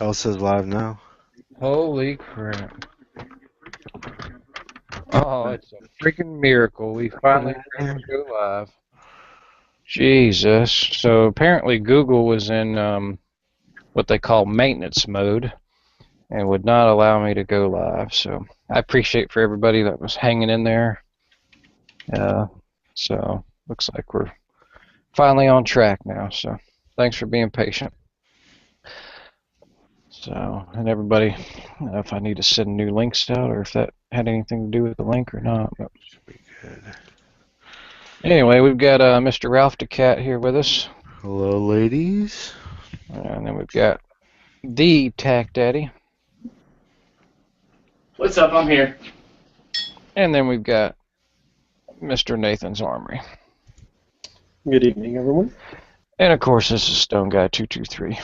All says live now. Holy crap. Oh, it's a freaking miracle. We finally were able to go live. Jesus. So apparently Google was in what they call maintenance mode and would not allow me to go live. So I appreciate for everybody that was hanging in there. So looks like we're finally on track now. So thanks for being patient. So, and everybody, I don't know if I need to send new links out or if that had anything to do with the link or not. But Should be good. anyway, we've got Mr. Ralph DeCat here with us. Hello, ladies. And then we've got the Tack Daddy. What's up? I'm here. And then we've got Mr. Nathan's Armory. Good evening, everyone. And of course, this is Stone Guy 223.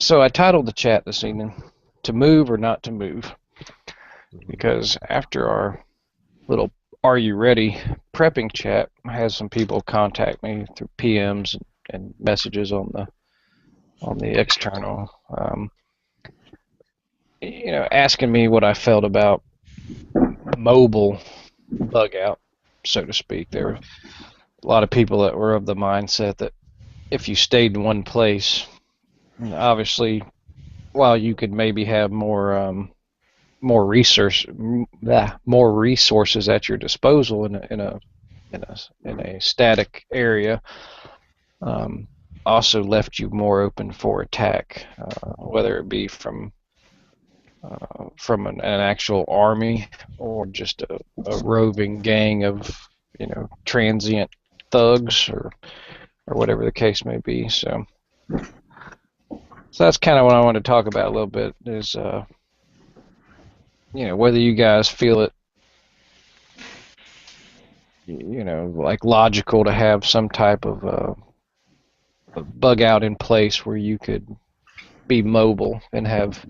So I titled the chat this evening, "To Move or Not to Move," because after our little "Are You Ready" prepping chat, I had some people contact me through PMs and messages on the external, asking me what I felt about mobile bug out, so to speak. There were a lot of people that were of the mindset that if you stayed in one place, obviously, while you could maybe have more resources at your disposal in a static area, also left you more open for attack, whether it be from an actual army or just a roving gang of transient thugs or whatever the case may be. So that's kind of what I want to talk about a little bit is whether you guys feel it like logical to have some type of a bug out in place where you could be mobile and have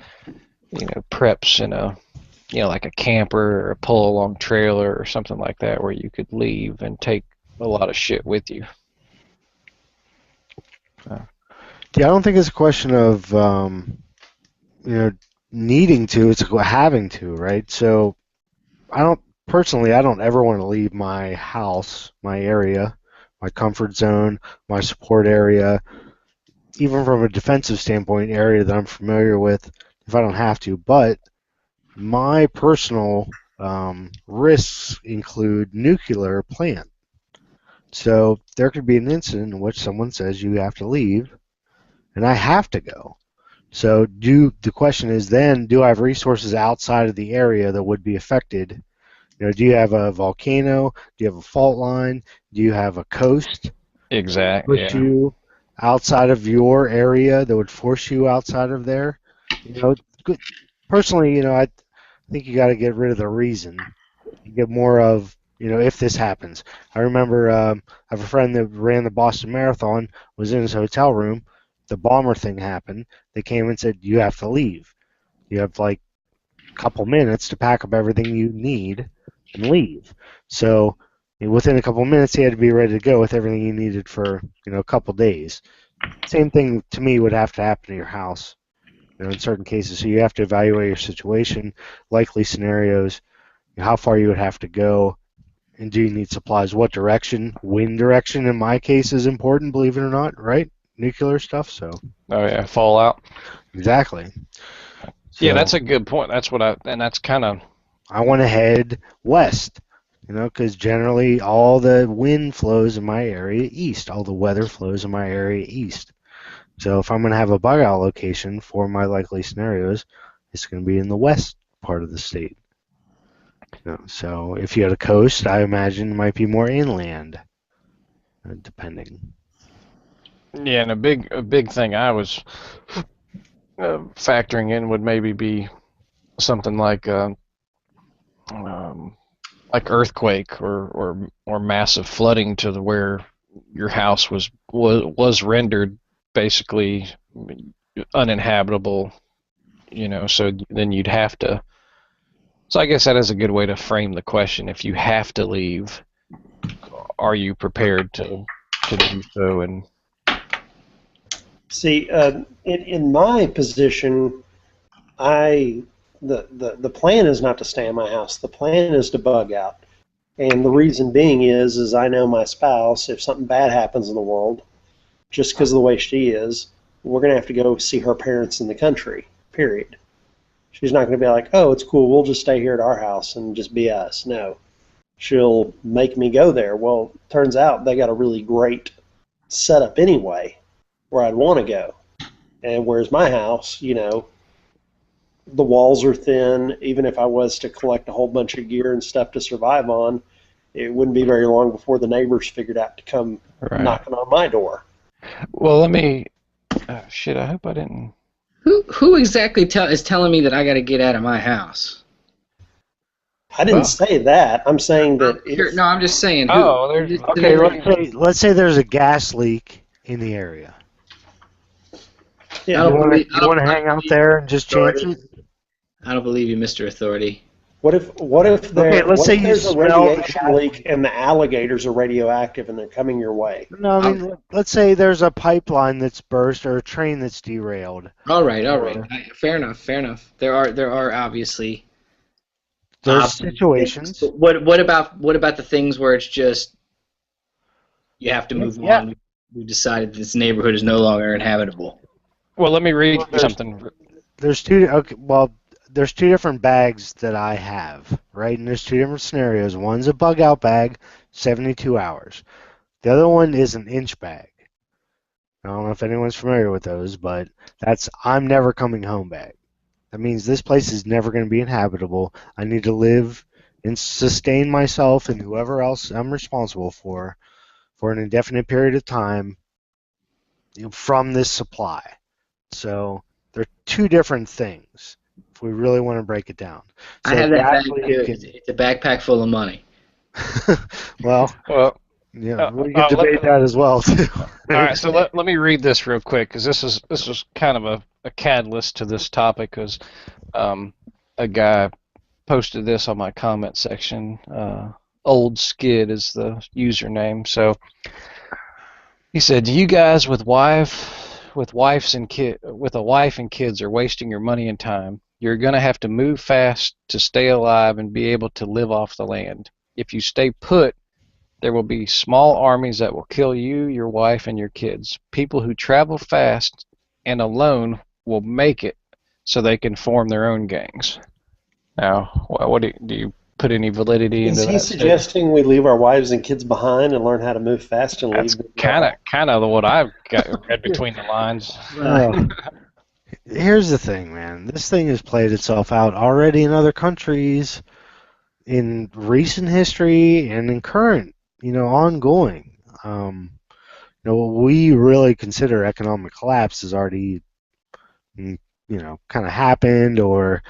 preps in a like a camper or a pull along trailer or something like that where you could leave and take a lot of shit with you. Yeah, I don't think it's a question of needing to. It's having to, right? So I don't ever want to leave my house, my area, my comfort zone, my support area, even from a defensive standpoint, area that I'm familiar with, if I don't have to. But my personal risks include nuclear plant. So there could be an incident in which someone says you have to leave, and I have to go. So the question is then, do I have resources outside of the area that would be affected? Do you have a volcano? Do you have a fault line? Do you have a coast? Exactly. Push you outside of your area that would force you outside of there? Good. Personally, I think you got to get rid of the reason. You get more of, if this happens. I remember I have a friend that ran the Boston Marathon, was in his hotel room. The bomber thing happened. They came and said, you have to leave. You have like a couple minutes to pack up everything you need and leave. So within a couple minutes, he had to be ready to go with everything he needed for a couple days. Same thing to me would have to happen to your house in certain cases. So you have to evaluate your situation, likely scenarios, how far you would have to go, and do you need supplies? What direction? Wind direction in my case is important, believe it or not, right? Nuclear stuff, so. Oh yeah, fallout. Exactly. So, yeah, that's a good point. That's kind of. I want to head west, because generally all the wind flows in my area east, all the weather flows in my area east. So if I'm going to have a bug out location for my likely scenarios, it's going to be in the west part of the state. So if you had a coast, I imagine it might be more inland, depending. Yeah, and a big thing I was factoring in would maybe be something like earthquake or massive flooding to where your house was rendered basically uninhabitable. So then you'd have to. So I guess that is a good way to frame the question. If you have to leave, are you prepared to do so? And See, in my position, the plan is not to stay in my house. The plan is to bug out. And the reason being is I know my spouse, if something bad happens in the world, just because of the way she is, we're going to have to go see her parents in the country, period. She's not going to be like, oh, it's cool, we'll just stay here at our house and just be us. No. She'll make me go there. Well, turns out they got a really great setup anyway where I'd want to go. And whereas my house, the walls are thin. Even if I was to collect a whole bunch of gear and stuff to survive on, it wouldn't be very long before the neighbors figured out to come knocking on my door. Well, let me. Shit, I hope I didn't. Who exactly is telling me that I got to get out of my house? I didn't say that. I'm saying that. No, I'm just saying. Okay, let's say there's a gas leak in the area. Yeah, you want to hang out there and just chance it? I don't believe you, Mr. Authority. What if there's a radiation leak and the alligators are radioactive and they're coming your way? No, I mean, let's say there's a pipeline that's burst or a train that's derailed. All right. Fair enough. There are obviously there's situations. What about the things where it's just you have to move on? We decided this neighborhood is no longer inhabitable. Well, let me read something. There's two different bags that I have, right? And there's two different scenarios. One's a bug out bag, 72 hours. The other one is an inch bag. I don't know if anyone's familiar with those, but that's I'm never coming home bag. That means this place is never going to be inhabitable. I need to live and sustain myself and whoever else I'm responsible for an indefinite period of time from this supply. So they're two different things if we really want to break it down. So I have that bag here. It's a backpack full of money. well, yeah, we can debate that as well too. All right, so let me read this real quick because this was kind of a catalyst to this topic because a guy posted this on my comment section. Old Skid is the username. So he said, "You guys with a wife and kids are wasting your money and time. You're going to have to move fast to stay alive and be able to live off the land. If you stay put, there will be small armies that will kill you, your wife, and your kids. People who travel fast and alone will make it so they can form their own gangs." Now, what do you put any validity into that? Is he suggesting we leave our wives and kids behind and learn how to move fast and leave? That's kind of what I've read between the lines. Here's the thing, man. This thing has played itself out already in other countries, in recent history, and in current, ongoing. What we really consider economic collapse has already, kind of happened, or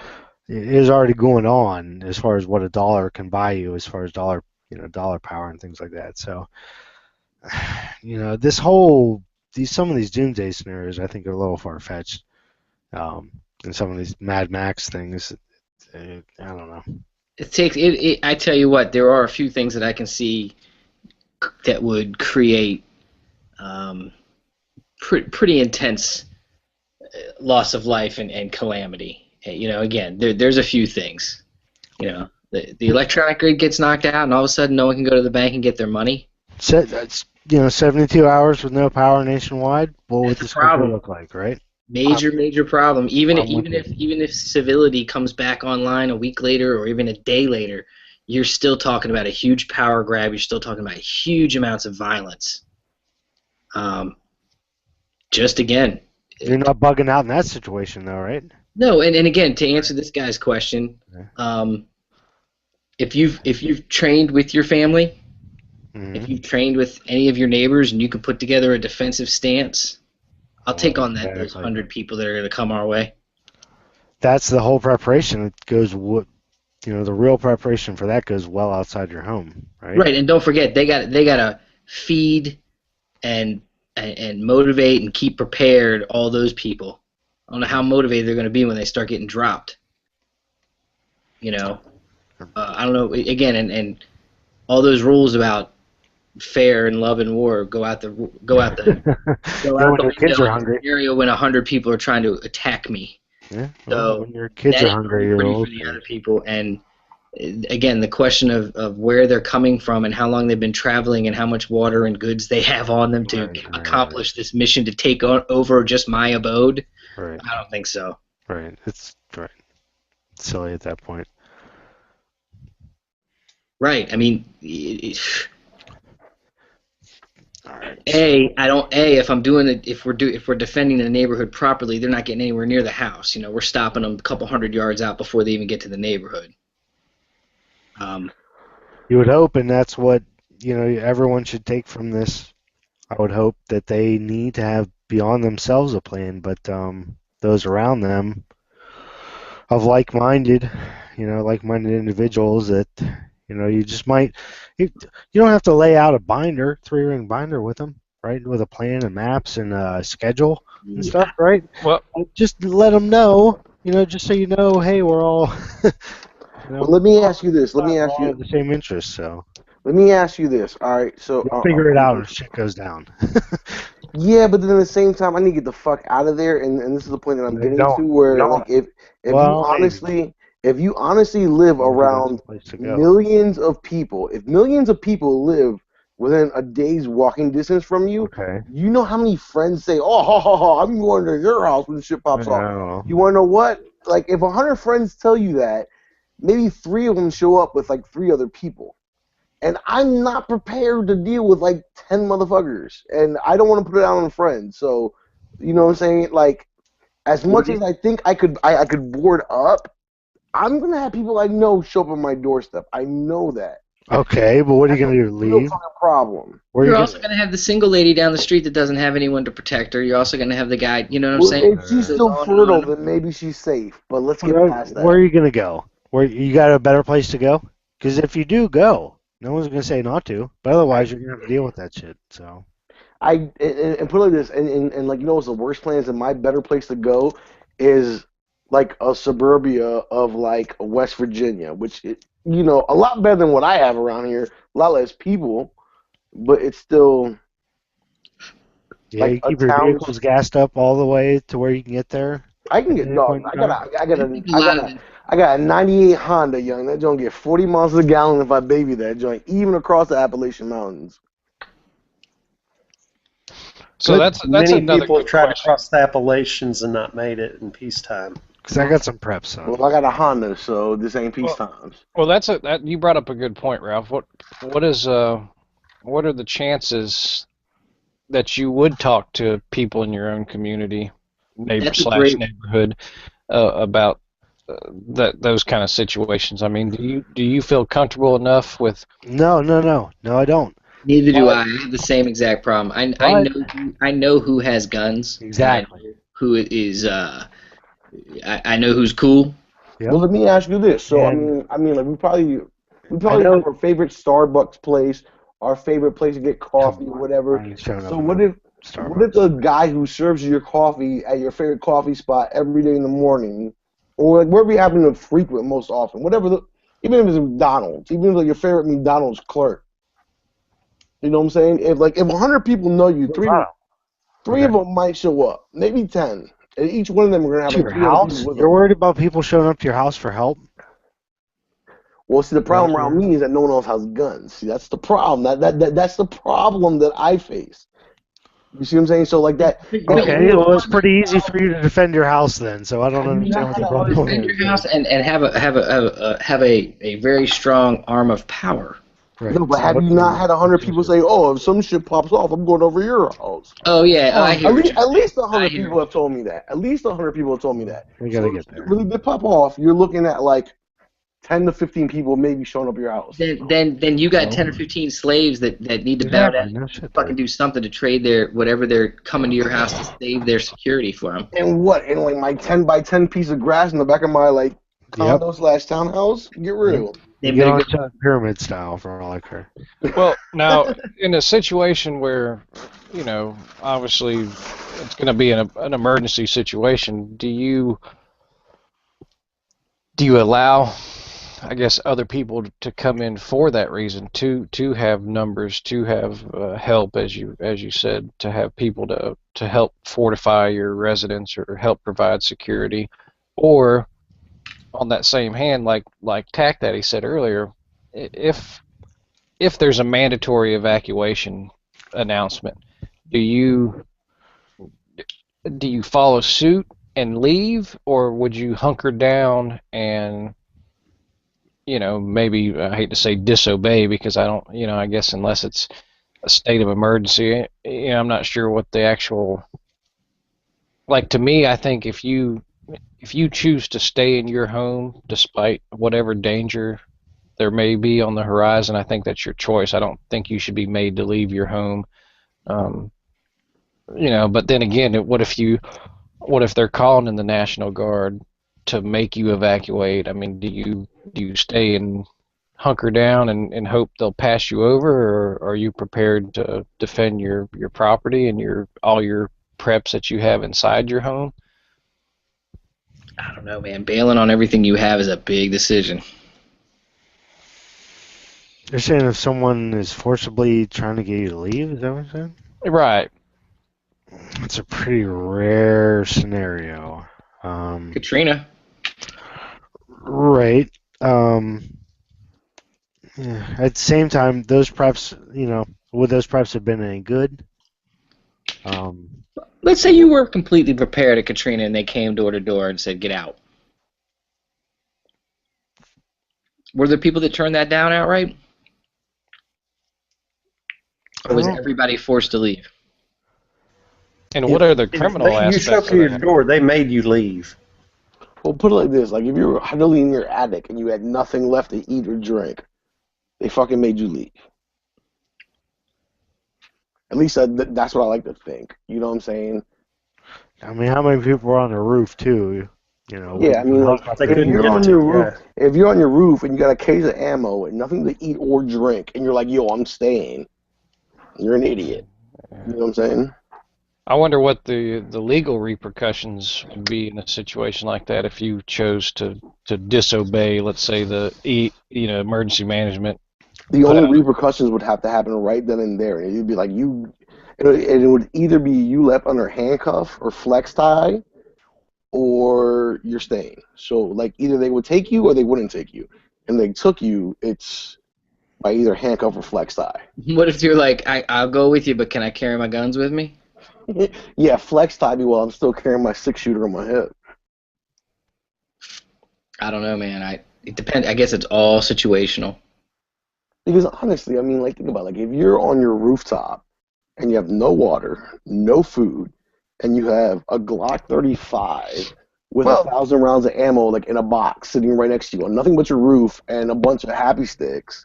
it is already going on as far as what a dollar can buy you, as far as dollar power and things like that. So, some of these doomsday scenarios I think are a little far-fetched. And some of these Mad Max things, I don't know. I tell you what, there are a few things that I can see that would create pretty intense loss of life and calamity. Again, there's a few things. The electronic grid gets knocked out, and all of a sudden, no one can go to the bank and get their money. So that's 72 hours with no power nationwide. What would this country look like, right? Major problem. Even if civility comes back online a week later or even a day later, you're still talking about a huge power grab. You're still talking about huge amounts of violence. Just again, you're not bugging out in that situation, though, right? No, and again, to answer this guy's question, if you've trained with your family, if you've trained with any of your neighbors, and you can put together a defensive stance, I'll take on those 100 people that are going to come our way. That's the whole preparation. It goes, the real preparation for that goes well outside your home, right? Right, and don't forget they got to feed and motivate and keep prepared all those people. I don't know how motivated they're going to be when they start getting dropped. I don't know. Again, and all those rules about fair and love and war go out the go out the go Yeah, out when the your kids window are in a hungry. scenario when 100 people are trying to attack me. Yeah, well, So when your kids that are ain't gonna hungry, be you're pretty all for the other people. And again, the question of where they're coming from and how long they've been traveling and how much water and goods they have on them to Right, accomplish this mission to take over just my abode. right, I don't think so. right. It's right. Silly at that point. Right. I mean, All right. if I'm doing it, if we're defending the neighborhood properly, they're not getting anywhere near the house. You know, we're stopping them a couple hundred yards out before they even get to the neighborhood. You would hope, and that's what everyone should take from this. I would hope that they need to have beyond themselves a plan, but those around them of like-minded individuals that you just might you don't have to lay out a binder, 3-ring binder with them, right? With a plan and maps and a schedule and stuff, right? Well, Just let them know, just so you know, hey, we're all, Well, let me ask you this. Let me we're ask all you. have the same interests, so Let me ask you this. All right. So you'll figure it out when shit goes down. yeah, but then at the same time, I need to get the fuck out of there, and this is the point that I'm They getting don't. to, where Don't. like if Well, if you honestly live maybe that's around the place to go. millions of people, if millions of people live within a day's walking distance from you, Okay. you know how many friends say, "Oh, ha, ha, ha, I'm going to your house when shit pops I off." don't know. You want to know what? Like, if 100 friends tell you that, maybe 3 of them show up with like 3 other people. And I'm not prepared to deal with like 10 motherfuckers. And I don't want to put it out on friends. So, you know what I'm saying? Like, as much as I think I could board up, I'm going to have people I know show up on my doorstep. I know that. Okay, but what are you That's gonna a do? real Leave? fucking problem. Where are You're you also going to have the single lady down the street that doesn't have anyone to protect her. You're also going to have the guy, you know what I'm Well, saying? if she's Goes still on and fertile, on. then maybe she's safe. But let's get Where past that. are you gonna go? Where you got a better place to go? Because if you do go, no one's gonna say not to. But otherwise, you're gonna have to deal with that shit. So And put it like this, and like, what's the worst plan is, and my better place to go is like a suburbia of like West Virginia, which a lot better than what I have around here, a lot less people, but it's still yeah, like you a keep your town. vehicles gassed up all the way to where you can get there. I can get At any no, point in time? I got a '98 Honda, young. That joint get 40 miles a gallon if I baby that joint, even across the Appalachian Mountains. so that's Many another people have good tried to question. cross the Appalachians and not made it in peacetime. Because I got some prep, son. Well, I got a Honda, so this ain't peace times. Well, that you brought up a good point, Ralph. What are the chances that you would talk to people in your own community, That's a great- neighborhood, about those kind of situations? I mean, do you feel comfortable enough with? No, I don't. Neither do I. I have the same exact problem. I know who has guns. Exactly. I know who is I know who's cool. Yep. Well, let me ask you this. So, And- I mean, like we probably know- have our favorite Starbucks place, our favorite place to get coffee, or whatever. I ain't showing up So, at what if Starbucks. the guy who serves you your coffee at your favorite coffee spot every day in the morning, or like wherever you happen to frequent most often, even if it's McDonald's, even if like your favorite McDonald's clerk, you know what I'm saying? If 100 people know you, three of them might show up, maybe 10. And each one of them are gonna have To like your 300 house? people with You're them. worried about people showing up to your house for help? Well, see, the problem around me is that no one else has guns. See, that's the problem. That's the problem that I face. You see what I'm saying? So like that. Okay, well, it's pretty easy for you to defend your house then. So I don't understand what the problem Defend is. your house and have a very strong arm of power. Right. No, but so have what- you not had 100 people say, "Oh, if some shit pops off, I'm going over your house"? Oh yeah, I hear you. At least 100 I hear people have told me that. At least 100 people have told me that. We gotta So get if there. it really did pop off, you're looking at like 10 to 15 people maybe showing up at your house. Then you got 10 or 15 slaves that need to bow down, No shit, fucking do something to trade their whatever they're coming to your house to save their security for them. And what? And like my 10 by 10 piece of grass in the back of my like condo / townhouse? Get real. They You get on better go- pyramid style for all I care. Well, now in a situation where, obviously it's going to be an emergency situation, do you allow I guess, other people to come in for that reason, to have numbers, to have help, as you said, to have people to help fortify your residence or help provide security, or on that same hand, like Tack Daddy said earlier, if there's a mandatory evacuation announcement, do you follow suit and leave, or would you hunker down and maybe, I hate to say disobey, because I don't, I guess unless it's a state of emergency, I'm not sure what the actual, like, to me, I think if you choose to stay in your home despite whatever danger there may be on the horizon, I think that's your choice. I don't think you should be made to leave your home. But then again, what if they're calling in the National Guard to make you evacuate? I mean, do you stay and hunker down and hope they'll pass you over, or are you prepared to defend your property and all your preps that you have inside your home? I don't know, man. Bailing on everything you have is a big decision. You're saying if someone is forcibly trying to get you to leave, is that what you're saying? Right. It's a pretty rare scenario. Katrina. Right. Yeah. At the same time, those preps, would those preps have been any good? Let's say you were completely prepared at Katrina and they came door to door and said, get out. Were there people that turned that down outright? Or was everybody forced to leave? And what are the criminal aspects? You show up to your door, they made you leave. Well, put it like this: like if you were huddling in your attic and you had nothing left to eat or drink, they fucking made you leave. At least that's what I like to think. You know what I'm saying? I mean, how many people were on the roof too? Yeah, I mean, like if you're on your roof and you got a case of ammo and nothing to eat or drink, and you're like, "Yo, I'm staying," you're an idiot. You know what I'm saying? I wonder what the legal repercussions would be in a situation like that if you chose to disobey, let's say, the emergency management. The only repercussions would have to happen right then and there. You'd be like it would either be you left under handcuff or flex tie, or you're staying. So like either they would take you or they wouldn't take you. And they took you, it's by either handcuff or flex tie. What if you're like, I'll go with you, but can I carry my guns with me? Yeah, flex tie me while I'm still carrying my 6-shooter on my hip. I don't know, man. It depends. I guess it's all situational. Because honestly, I mean, like, think about it. Like, if you're on your rooftop and you have no water, no food, and you have a Glock 35 with 1,000 rounds of ammo, like, in a box sitting right next to you on nothing but your roof and a bunch of happy sticks.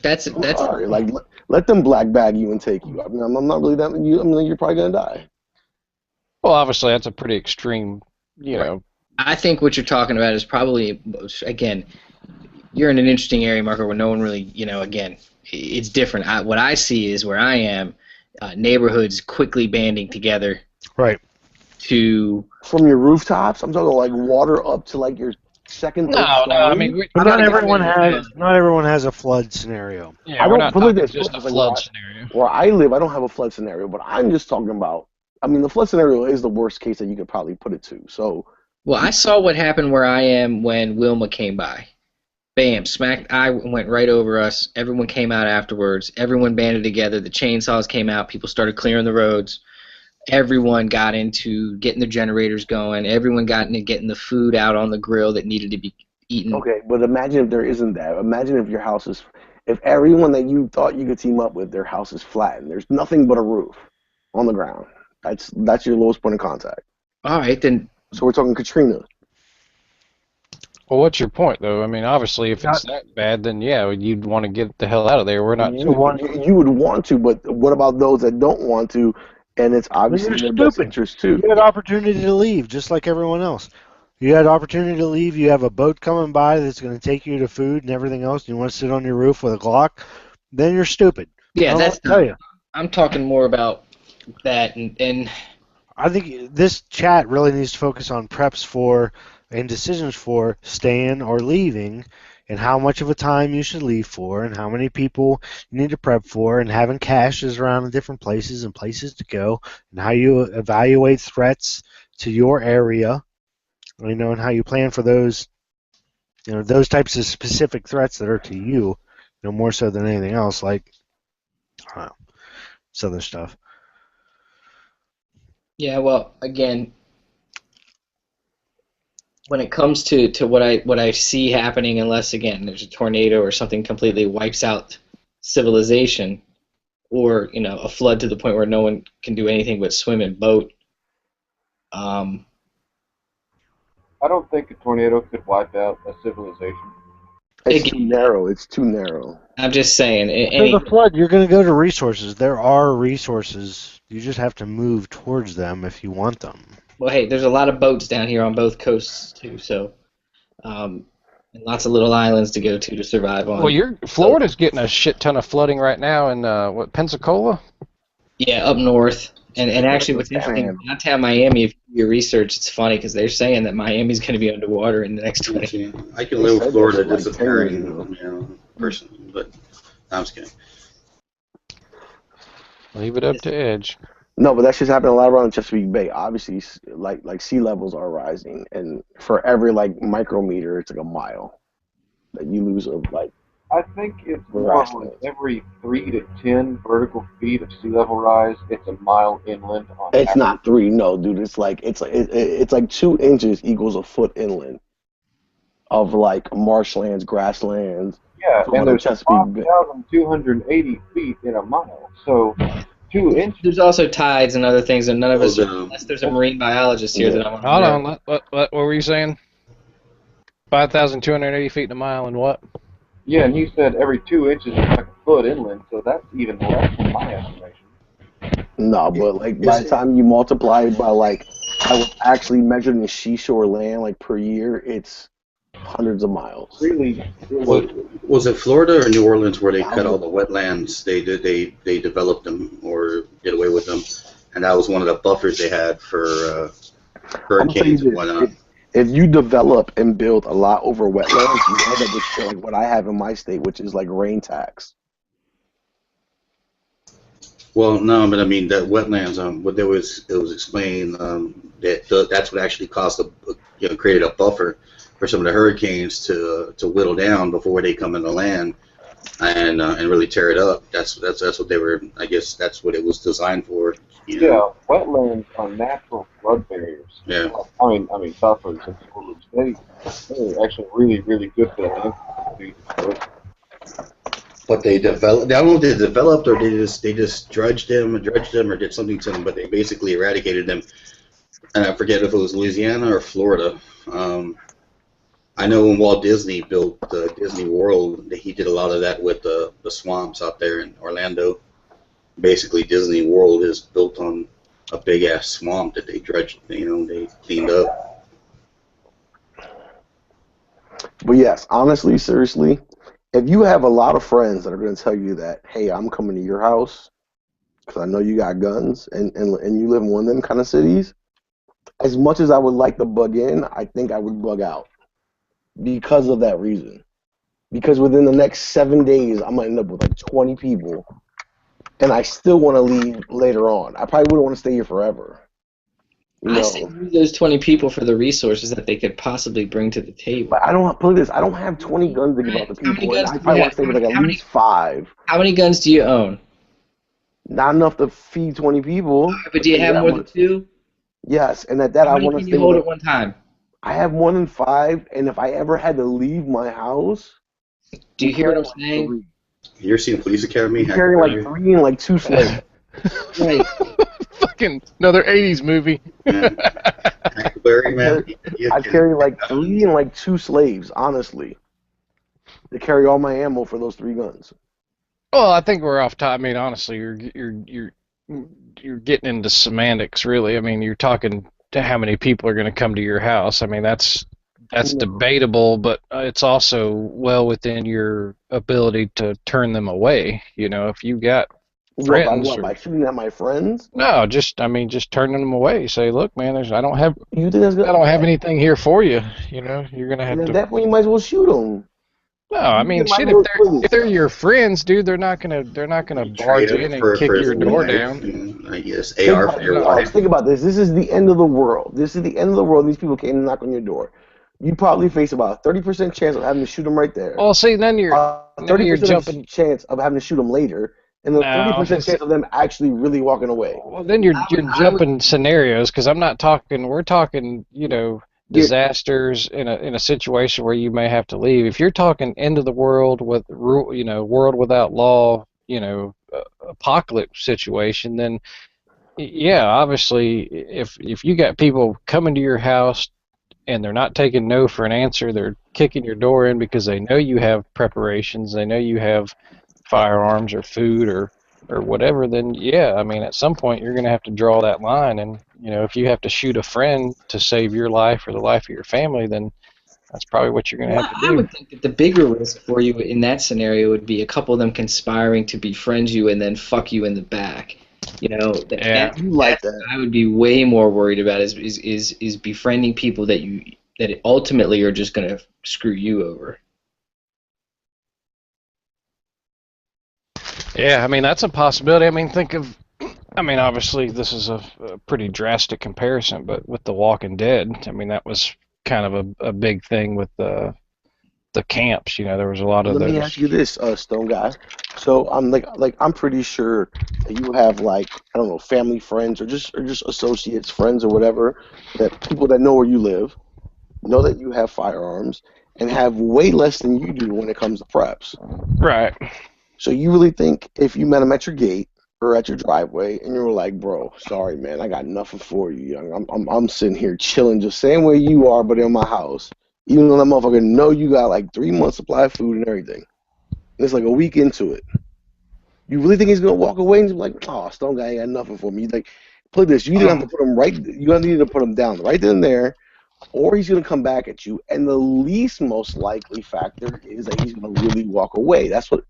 That's sorry. Like, let them black bag you and take you. I mean, I'm not really that. I mean, you're probably gonna die. Well, obviously, that's a pretty extreme. I think what you're talking about is probably, again, you're in an interesting area, Marco, where no one really, again, it's different. What I see is where I am, neighborhoods quickly banding together. Right. From your rooftops. I'm talking like water up to like your second. No. I mean, not everyone has a flood scenario. Yeah, I we're don't not put it just a like flood scenario. Where I live, I don't have a flood scenario, but I'm just talking about. I mean, the flood scenario is the worst case that you could probably put it to. So. Well, I saw what happened where I am when Wilma came by. Bam, smacked. I went right over us. Everyone came out afterwards. Everyone banded together. The chainsaws came out. People started clearing the roads. Everyone got into getting the generators going. Everyone got into getting the food out on the grill that needed to be eaten. Okay, but imagine if there isn't that. Imagine if your house is, if everyone that you thought you could team up with, their house is flattened. There's nothing but a roof on the ground. That's your lowest point of contact. All right, then. So we're talking Katrina. Well, what's your point, though? I mean, obviously, if it's that bad, then yeah, you'd want to get the hell out of there. We're not. You would want to, but what about those that don't want to? And it's obviously in their best interest too. You had opportunity to leave, just like everyone else. You had opportunity to leave. You have a boat coming by that's going to take you to food and everything else. And you want to sit on your roof with a Glock? Then you're stupid. Yeah, I'm talking more about that, and I think this chat really needs to focus on preps for and decisions for staying or leaving and how much of a time you should leave for, and how many people you need to prep for, and having caches around in different places and places to go, and how you evaluate threats to your area, and how you plan for those, those types of specific threats that are to you, more so than anything else, like, I don't know, southern stuff. Yeah, well, again, when it comes to what I see happening, unless again there's a tornado or something completely wipes out civilization, or a flood to the point where no one can do anything but swim and boat. I don't think a tornado could wipe out a civilization. It's too narrow. It's too narrow. I'm just saying. For the flood, you're going to go to resources. There are resources. You just have to move towards them if you want them. Well, hey, there's a lot of boats down here on both coasts too, so and lots of little islands to go to survive on. Well, Florida's getting a shit ton of flooding right now in Pensacola? Yeah, up north. And actually, what's interesting, downtown Miami, if you do your research, it's funny because they're saying that Miami's going to be underwater in the next 20 years. I can live with Florida disappearing, personally, but I'm just kidding. Leave it up to Edge. No, but that shit's happening a lot around Chesapeake Bay. Obviously, like sea levels are rising, and for every micrometer, it's like a mile that you lose of I think it's more like every 3 to 10 vertical feet of sea level rise, it's a mile inland. It's not 3, no, dude. It's like 2 inches equals a foot inland of marshlands, grasslands. Yeah, and there's 5,280 feet in a mile, so 2 inches. There's also tides and other things, and none of us, unless there's a marine biologist here that I'm. Hold on, what were you saying? 5,280 feet in a mile, and what? Yeah, and you said every 2 inches is like a foot inland, so that's even less than my estimation. No, but by the time you multiply it by I was actually measured in seashore land per year, it's hundreds of miles. Really? Was it Florida or New Orleans where they cut all the wetlands? They developed them or did away with them, and that was one of the buffers they had for hurricanes and whatnot. If you develop and build a lot over wetlands, you end up with shit what I have in my state, which is rain tax. Well, no, but I mean that wetlands. What it was explained that that's what actually caused created a buffer for some of the hurricanes to whittle down before they come into land and really tear it up. That's what they were. I guess that's what it was designed for. Yeah, wetlands are natural flood barriers. Yeah. I mean buffers and they're actually really, really good for the land. But they developed. I don't know if they developed or they just dredged them or did something to them. But they basically eradicated them. And I forget if it was Louisiana or Florida. I know when Walt Disney built Disney World, he did a lot of that with the swamps out there in Orlando. Basically, Disney World is built on a big ass swamp that they dredged. They cleaned up. But yes, honestly, seriously, if you have a lot of friends that are going to tell you that, hey, I'm coming to your house because I know you got guns and you live in one of them kind of cities, as much as I would like to bug in, I think I would bug out because of that reason. Because within the next 7 days, I'm going to end up with 20 people, and I still want to leave later on. I probably wouldn't want to stay here forever. I say use those 20 people for the resources that they could possibly bring to the table. But I don't have 20 guns to give out to people. And I probably want to stay with at least 5. How many guns do you own? Not enough to feed 20 people. But do you have more than 2? Yes, and at that I want to stay. How many can you hold at one time? I have more than 5, and if I ever had to leave my house, do you hear what I'm saying? You ever seen Police Academy? You carry 3 and 2 slaves. Right. Fucking another 80s movie. Huckleberry, man. I carry 3 and 2 slaves, honestly. To carry all my ammo for those 3 guns. Well, I think we're off top. I mean, honestly, you're getting into semantics, really. I mean, you're talking to how many people are going to come to your house. I mean, that's debatable, but it's also well within your ability to turn them away. If you got friends, by shooting at my friends? No, just turning them away. Say, look, man, I don't have anything here for you. You're gonna have to. At that point, you might as well shoot them. No, I You mean, get my shit. little twins. If they're your friends, dude, they're not gonna barge Trade him in and for kick your his door wife, down. and I guess Think AR about for it, your Alex, wife. think about this. This is the end of the world. This is the end of the world. These people came to knock on your door. You probably face about a 30% chance of having to shoot them right there. Well, see, then you're A now you're 30% jumping. chance of having to shoot them later, and a No, 30% chance of them actually really walking away. well, then you're jumping scenarios because I'm not talking. We're talking, disasters in a situation where you may have to leave. If you're talking end of the world with world without law, apocalypse situation, then yeah, obviously, if you got people coming to your house and they're not taking no for an answer, they're kicking your door in because they know you have preparations, they know you have firearms or food or whatever, then yeah, I mean, at some point you're going to have to draw that line, and if you have to shoot a friend to save your life or the life of your family, then that's probably what you're going to have to I do. would think that the bigger risk for you in that scenario would be a couple of them conspiring to befriend you and then fuck you in the back. Yeah. You like that. I would be way more worried about is befriending people that ultimately are just going to screw you over. Yeah, I mean, that's a possibility. I mean, obviously this is a pretty drastic comparison, but with The Walking Dead, I mean, that was kind of a big thing with the camps. There was a lot of Let those. me ask you this, Stone Guy. So I'm pretty sure that you have I don't know, family, friends, or just associates, friends, or whatever, that people that know where you live, know that you have firearms, and have way less than you do when it comes to preps. Right. So you really think if you met them at your gate or at your driveway, and you were like, "Bro, sorry, man, I got nothing for you. Young. I'm sitting here chilling, just same way you are, but in my house." Even though that motherfucker know you got 3 months supply of food and everything. And it's a week into it. You really think he's gonna walk away and be like, "Oh, Stone Guy ain't got nothing for me." Play this. You either have to put him need to put him down right then and there, or he's gonna come back at you. And the least most likely factor is that he's gonna really walk away. That's what.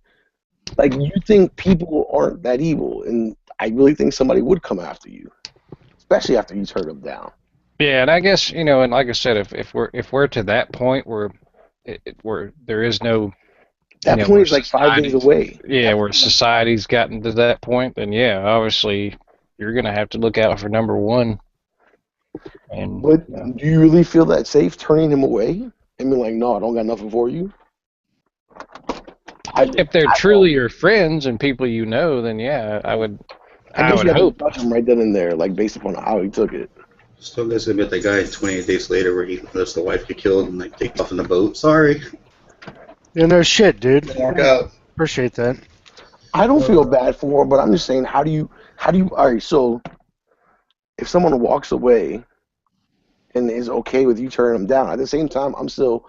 You think people aren't that evil, and I really think somebody would come after you, especially after you turn them down. Yeah, and I guess and like I said, if we're to that point where where there is no that point is 5 days away. Yeah, where society's gotten to that point, then yeah, obviously you're gonna have to look out for number one. And but do you really feel that safe turning him away and be like, "No, I don't got nothing for you"? If they're truly your friends and people you know, then yeah, I would hope. Touch him right then and there, based upon how he took it. Still doesn't admit the guy 28 days later where he lets the wife get killed and take off in the boat. Sorry. Yeah, no shit, dude. Didn't work out. Appreciate that. I don't feel bad for him, but I'm just saying, how do you? All right, so if someone walks away and is okay with you turning him down, at the same time, I'm still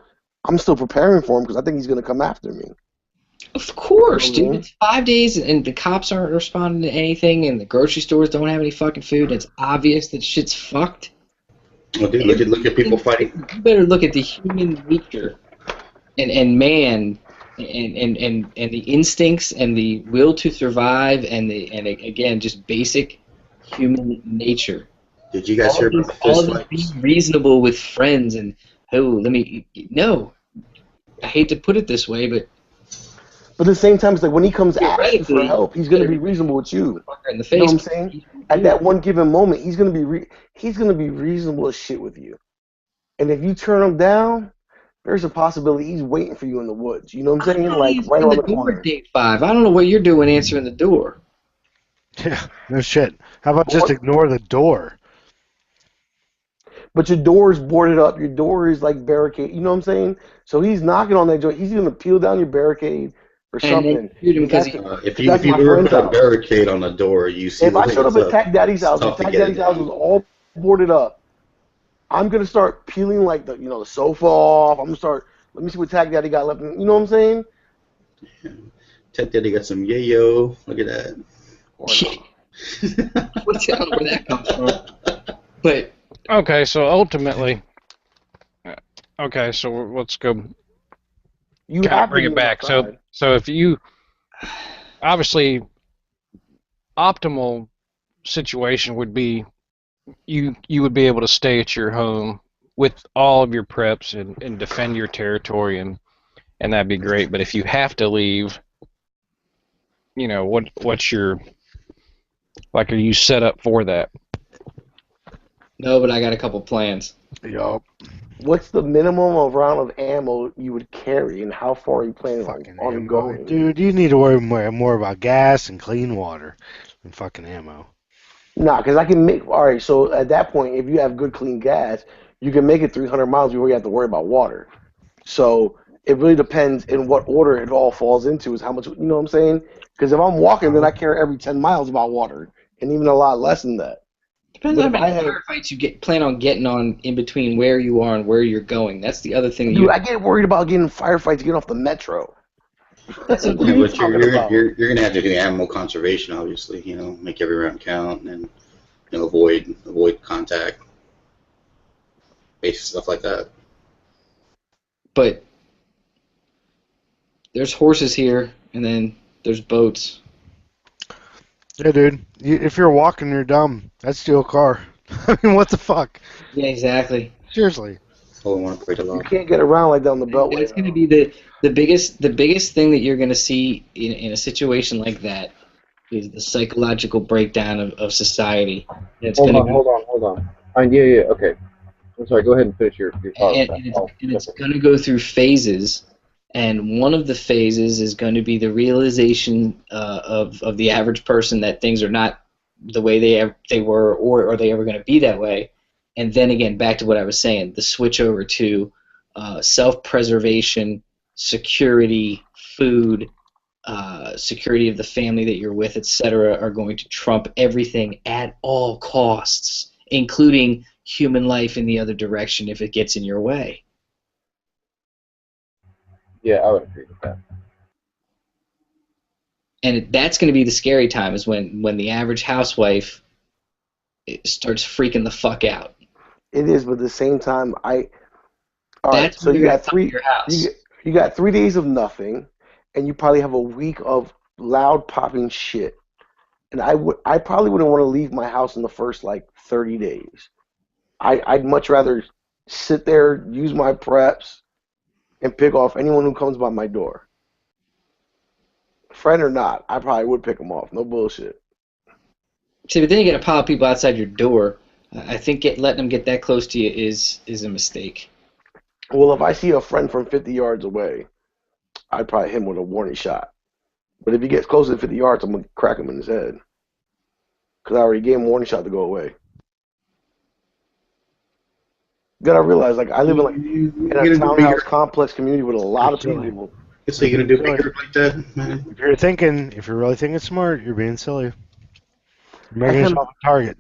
preparing for him because I think he's gonna come after me. Of course, dude. It's 5 days and the cops aren't responding to anything and the grocery stores don't have any fucking food. It's obvious that shit's fucked. Well, dude, look at people fighting. You better look at the human nature and man and the instincts and the will to survive and again just basic human nature. Did you guys hear about the all fist of fights? these being reasonable with friends and no. I hate to put it this way, but at the same time, it's when he comes asking for theoretically, help, he's going to be reasonable with you. in the face. You know what I'm saying? At that one given moment, he's going to be reasonable as shit with you. And if you turn him down, there's a possibility he's waiting for you in the woods. You know what I'm saying? Right on the corner. Date 5. I don't know what you're doing answering the door. Yeah, no shit. How about just ignore the door? But your door is boarded up. Your door is barricade. You know what I'm saying? So he's knocking on that door. He's going to peel down your barricade or something. Shoot him because if you were to put a barricade on the door, you see. If I showed up at Tech Daddy's house, and Tech Daddy's house was all boarded up, I'm gonna start peeling the sofa off. I'm gonna start. Let me see what Tech Daddy got left. You know what I'm saying? Tech Daddy got some yayo. Look at that. What's where that comes from? But okay, so ultimately, so let's go. You kind of bring it back. So if you obviously optimal situation would be you would be able to stay at your home with all of your preps and defend your territory and and that'd be great. But if you have to leave, you know, what's your, like, are you set up for that? No, but I got a couple plans. Yup. What's the minimum amount of ammo you would carry, and how far are you planning Fucking on ammo. going? Dude, you need to worry more about gas and clean water than fucking ammo. Nah, because I can make. All right, so at that point, if you have good clean gas, you can make it 300 miles before you have to worry about water. So it really depends in what order it all falls into. Is how much, you know what I'm saying? Because if I'm walking, then I carry every 10 miles about water, and even a lot less than that. Depends But on if how I many had- firefights you plan on getting on in between where you are and where you're going. That's the other thing. Dude, I get worried about getting firefights getting off the metro. That's What okay. are you But talking about? you're gonna have to do ammo conservation, obviously. You know, make every round count, and you know, avoid contact, basic stuff like that. But there's horses here, and then there's boats. Yeah, dude. If you're walking, you're dumb. That's steal a car. I mean, what the fuck? Yeah, exactly. Seriously. So I want to break the law. You can't get around like that on the beltway. That's going to be the biggest thing that you're going to see in a situation like that is the psychological breakdown of society. It's Hold going on. Yeah, okay. I'm sorry, go ahead and finish your thought. and it's going to go through phases. And one of the phases is going to be the realization of the average person that things are not the way they were, or are they ever going to be that way. And then again, back to what I was saying, the switch over to self-preservation, security, food, security of the family that you're with, etc., are going to trump everything at all costs, including human life in the other direction if it gets in your way. Yeah, I would agree with that. And that's going to be the scary time, is when the average housewife starts freaking the fuck out. It is, but at the same time, all right. That's So when you you're got gonna fuck your house. you got 3 days of nothing, and you probably have a week of loud popping shit. And I probably wouldn't want to leave my house in the first like 30 days. I'd much rather sit there, use my preps, and pick off anyone who comes by my door. Friend or not, I probably would pick them off. No bullshit. See, but then you get a pile of people outside your door. I think letting them get that close to you is a mistake. Well, if I see a friend from 50 yards away, I'd probably hit him with a warning shot. But if he gets closer to 50 yards, I'm going to crack him in his head. Because I already gave him a warning shot to go away. You gotta realize, like, I live in a townhouse complex community with a lot of people. So you're gonna do bigger like that, man? If you're really thinking smart, you're being silly. You're making yourself a target.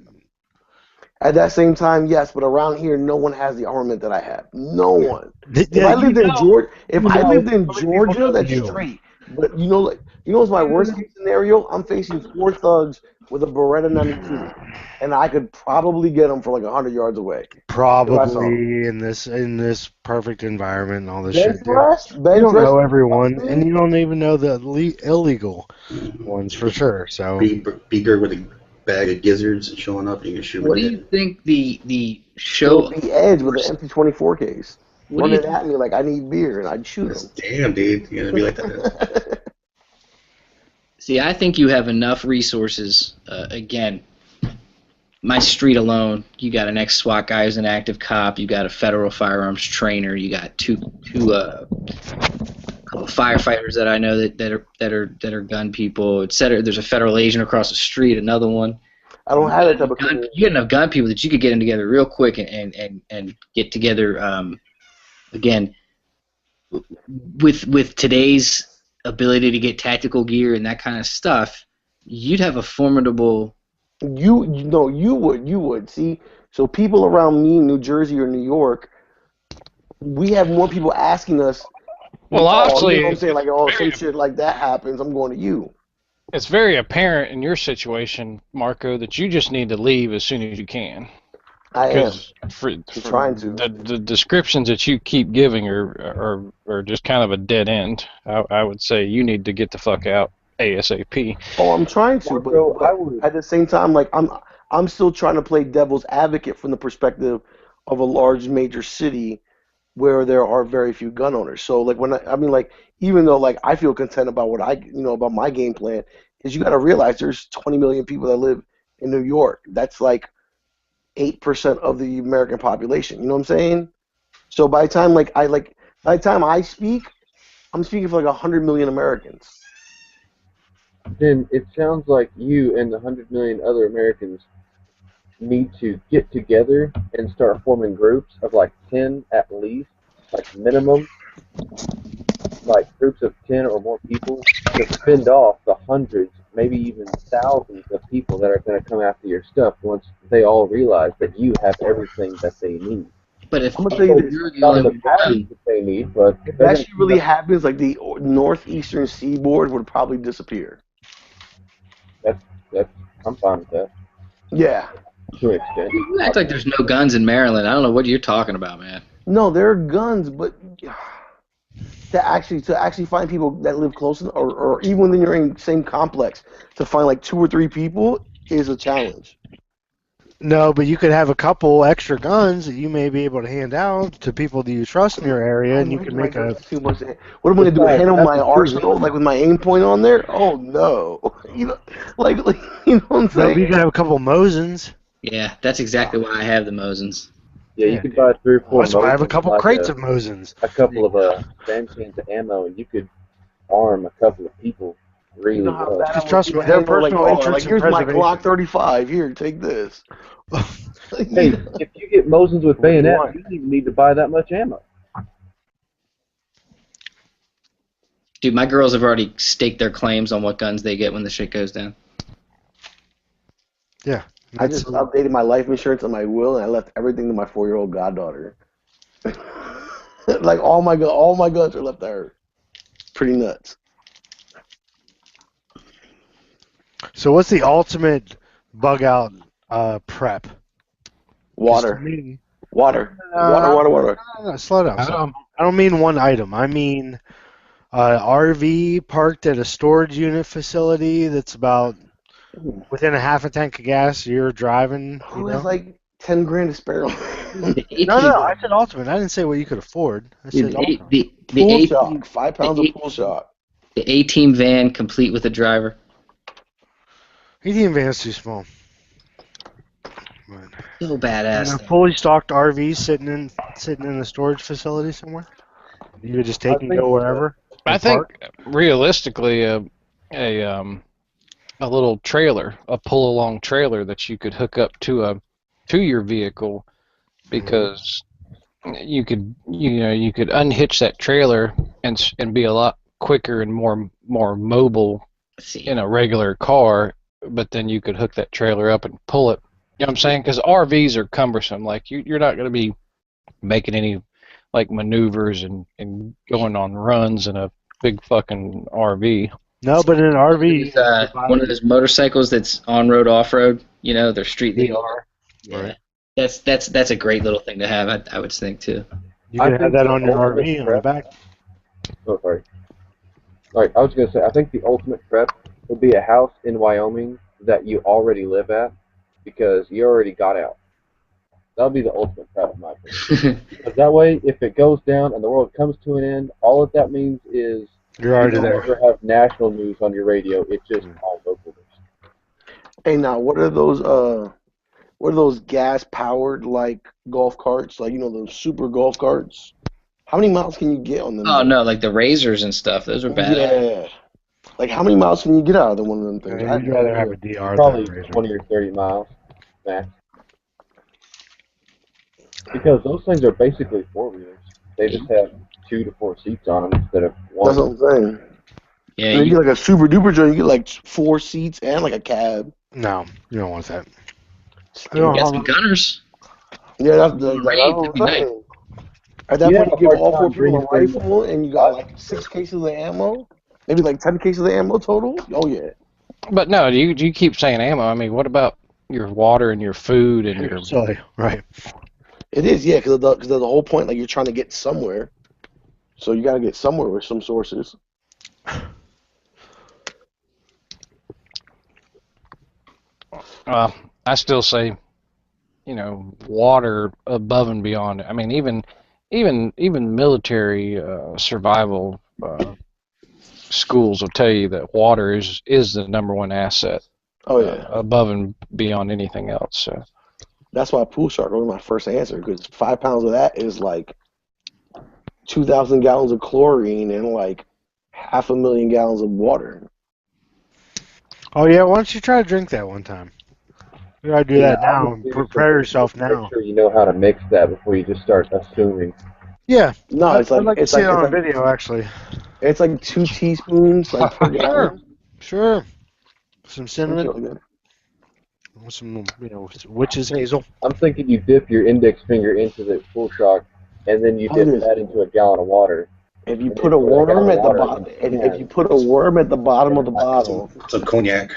At that same time, yes, but around here, no one has the armament that I have. No one. If I lived in Georgia, that's straight. But you know what's my worst case scenario? I'm facing 4 thugs with a Beretta 92, and I could probably get them for like 100 yards away. Probably in this perfect environment and all this shit, dude. You Bench don't rest, know everyone, and you don't even know the illegal ones for sure. So Beaker with a bag of gizzards and showing up, and you can shoot him. What do you think the show? the edge with an empty 24 case. What do you Running at me like I need beer, and I'd shoot him. Damn, dude, you're gonna be like that. See, I think you have enough resources. Again, my street alone, you got an ex-SWAT guy who's an active cop. You got a federal firearms trainer. You got two firefighters that I know that are gun people, etc. There's a federal agent across the street, another one. I don't have that type of community. You get enough gun people that you could get them together real quick and get together. Again, with today's ability to get tactical gear and that kind of stuff, you'd have a formidable. You would see. So people around me in New Jersey or New York, we have more people asking us. Well, obviously, you know what I'm saying, like, oh, some shit like that happens, I'm going to you. It's very apparent in your situation, Marco, that you just need to leave as soon as you can. I am. For trying to. The descriptions that you keep giving are just kind of a dead end. I would say you need to get the fuck out ASAP. Oh, I'm trying to, but at the same time, like, I'm still trying to play devil's advocate from the perspective of a large major city where there are very few gun owners. So like I mean like even though like I feel content about what about my game plan, is you got to realize there's 20 million people that live in New York. That's like 8% of the American population. You know what I'm saying? So by the time by the time I speak, I'm speaking for like 100 million Americans. Then it sounds like you and the 100 million other Americans need to get together and start forming groups of like 10 at least, like minimum, like groups of 10 or more people to fend off the hundreds, maybe even thousands of people that are going to come after your stuff once they all realize that you have everything that they need. But if I'm gonna tell you this. you're the Not only the patterns one, that they need, but If that shit really happens, like the northeastern seaboard would probably disappear. that's I'm fine with that Yeah. to an extent. you act like there's no guns in Maryland. I don't know what you're talking about, man. No, there are guns, but to actually find people that live close or even when you're in the same complex, to find like 2 or 3 people is a challenge. No, but you could have a couple extra guns that you may be able to hand out to people that you trust in your area, and you can make a. Too much. What am I gonna do? Hand them my arsenal, like with my aim point on there? Oh no! You know, like you know what I'm No, saying? but you could have a couple Mosins. Yeah, that's exactly why I have the Mosins. Yeah, Yeah. you could buy 3 or 4. That's why I have a Mosins, couple like crates of Mosins. a couple of band cans of ammo, and you could arm a couple of people really You know how well. bad I Just would trust feel me, their handling, personal like, interest like and here's my preservation. Glock 35. Here, take this. Hey, if you get Mosins with What do you bayonets, want? you don't even need to buy that much ammo. Dude, my girls have already staked their claims on what guns they get when the shit goes down. Yeah. I just updated my life insurance on my will, and I left everything to my 4-year-old goddaughter. Like all my guns are left to her. Pretty nuts. So what's the ultimate bug out prep? Water. Just to me- Water. Water. No, slow down. I don't mean one item. I mean RV parked at a storage unit facility that's about within a half a tank of gas. You're driving. Who has like 10 grand to spare? No. I said ultimate. I didn't say what you could afford. I said ultimate. The Pool A shock. 5 pounds of pool shock. the A-team van complete with a driver. ATM van's too small. But, So badass. and a fully stocked RV sitting in a storage facility somewhere. You could just take and go wherever. I and think park. realistically, a little trailer, a pull-along trailer that you could hook up to your vehicle, because you could unhitch that trailer and be a lot quicker and more mobile See, in a regular car, but then you could hook that trailer up and pull it. You know what I'm saying? Because RVs are cumbersome. Like you're not going to be making any like maneuvers and going on runs in a big fucking RV. No, but in an RV, it's, one of those motorcycles that's on-road, off-road. You know, they're street legal. Yeah, Right. That's a great little thing to have. I would think too. you I could have think that the on your ultimate RV on the prep- back. Oh, sorry. Right, I was going to say, I think the ultimate prep would be a house in Wyoming that you already live at because you already got out. That would be the ultimate prep, in my opinion. Because that way, if it goes down and the world comes to an end, all that means is You're already you there. don't ever have national news on your radio. It's just all local news. Hey, now what are those gas powered like golf carts? Like those super golf carts. How many miles can you get on them? Oh no, like the razors and stuff. Those are bad. Yeah. Like how many miles can you get out of one of them things? Yeah, you'd rather have a DR Probably than a Razor. 20 or 30 miles max. Because those things are basically four-wheelers. They just have 2 to 4 seats on them instead of one. That's what I'm saying. Yeah, And you get like a super duper joint. You get like 4 seats and like a cab. No, you don't want that. you got some gunners. Yeah, that's Raid what could be I'm nice. saying. At that You point, have you a give all hard 4 time people a breathing. rifle, and you got like 6 cases of ammo. Maybe like 10 cases of ammo total. Oh yeah. But no, you keep saying ammo. I mean, what about your water and your food and your? Silly, right? It is, yeah, because the whole point, like you're trying to get somewhere, so you got to get somewhere with some sources. I still say, water above and beyond. I mean, even military survival schools will tell you that water is the number one asset Oh yeah, above and beyond anything else. So that's why pool shark was my first answer because 5 pounds of that is like 2,000 gallons of chlorine and like 500,000 gallons of water. Oh yeah, why don't you try to drink that one time? You gotta do that now. And prepare yourself now. Make sure you know how to mix that before you just start assuming. Yeah. No, it's I'd like like to it's see like it on it's like, video actually. it's like 2 teaspoons like per gallon. Sure. Some It's cinnamon, really good. some witch's hazel. I'm thinking you dip your index finger into the pool shark, and then you How dip is- that into a gallon of water. If you And put then a put a gallon worm of at the water bottom, in if cans. you put a worm at the bottom of the bottle, Some cognac.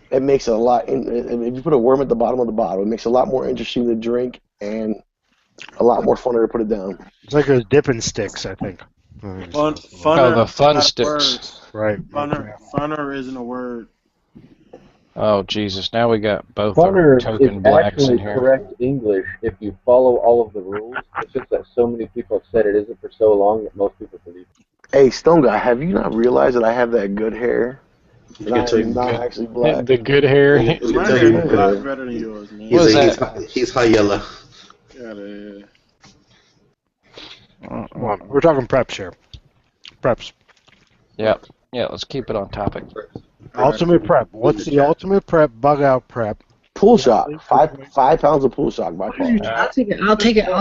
it makes it a lot. If you put a worm at the bottom of the bottle, it makes it a lot more interesting to drink and a lot more funner to put it down. It's like those dipping sticks, I think. Funner, Oh, the fun not a sticks. Right. Funner isn't a word. Oh Jesus! Now we got both Funner our token is blacks actually in here. correct English if you follow all of the rules. It's just that so many people have said it isn't for so long that most people believe it. Hey, Stone Guy, have you not realized that I have that good hair? You And can I tell am you- not actually black. The good hair. You can My tell hair you- is a lot better than yours, man. What is he's, that? he's high yellow. Get out of here. Come on, we're talking preps here. Preps. Yeah, let's keep it on topic. Ultimate prep. What's the ultimate prep? Bug out prep. Pool shock. 5 pounds of pool shock by far. I'll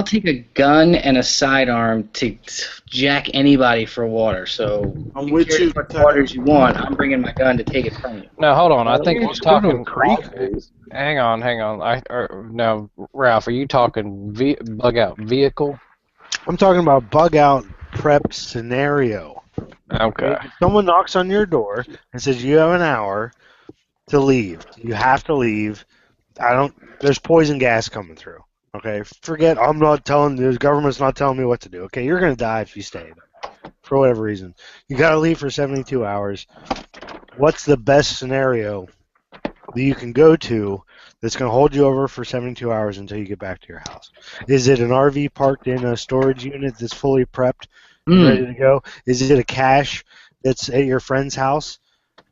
take a gun and a sidearm to jack anybody for water. So I'm with you. what waters you want, I'm bringing my gun to take it from you. Now hold on. I think he's talking creek. Hang on. Now, Ralph, are you talking bug out vehicle? I'm talking about bug out prep scenario. Okay. If someone knocks on your door and says you have an hour to leave. You have to leave. There's poison gas coming through. Okay, forget. I'm not telling. The government's not telling me what to do. Okay, you're gonna die if you stay for whatever reason. You gotta leave for 72 hours. What's the best scenario that you can go to that's gonna hold you over for 72 hours until you get back to your house? Is it an RV parked in a storage unit that's fully prepped, ready to go? Is it a cache that's at your friend's house?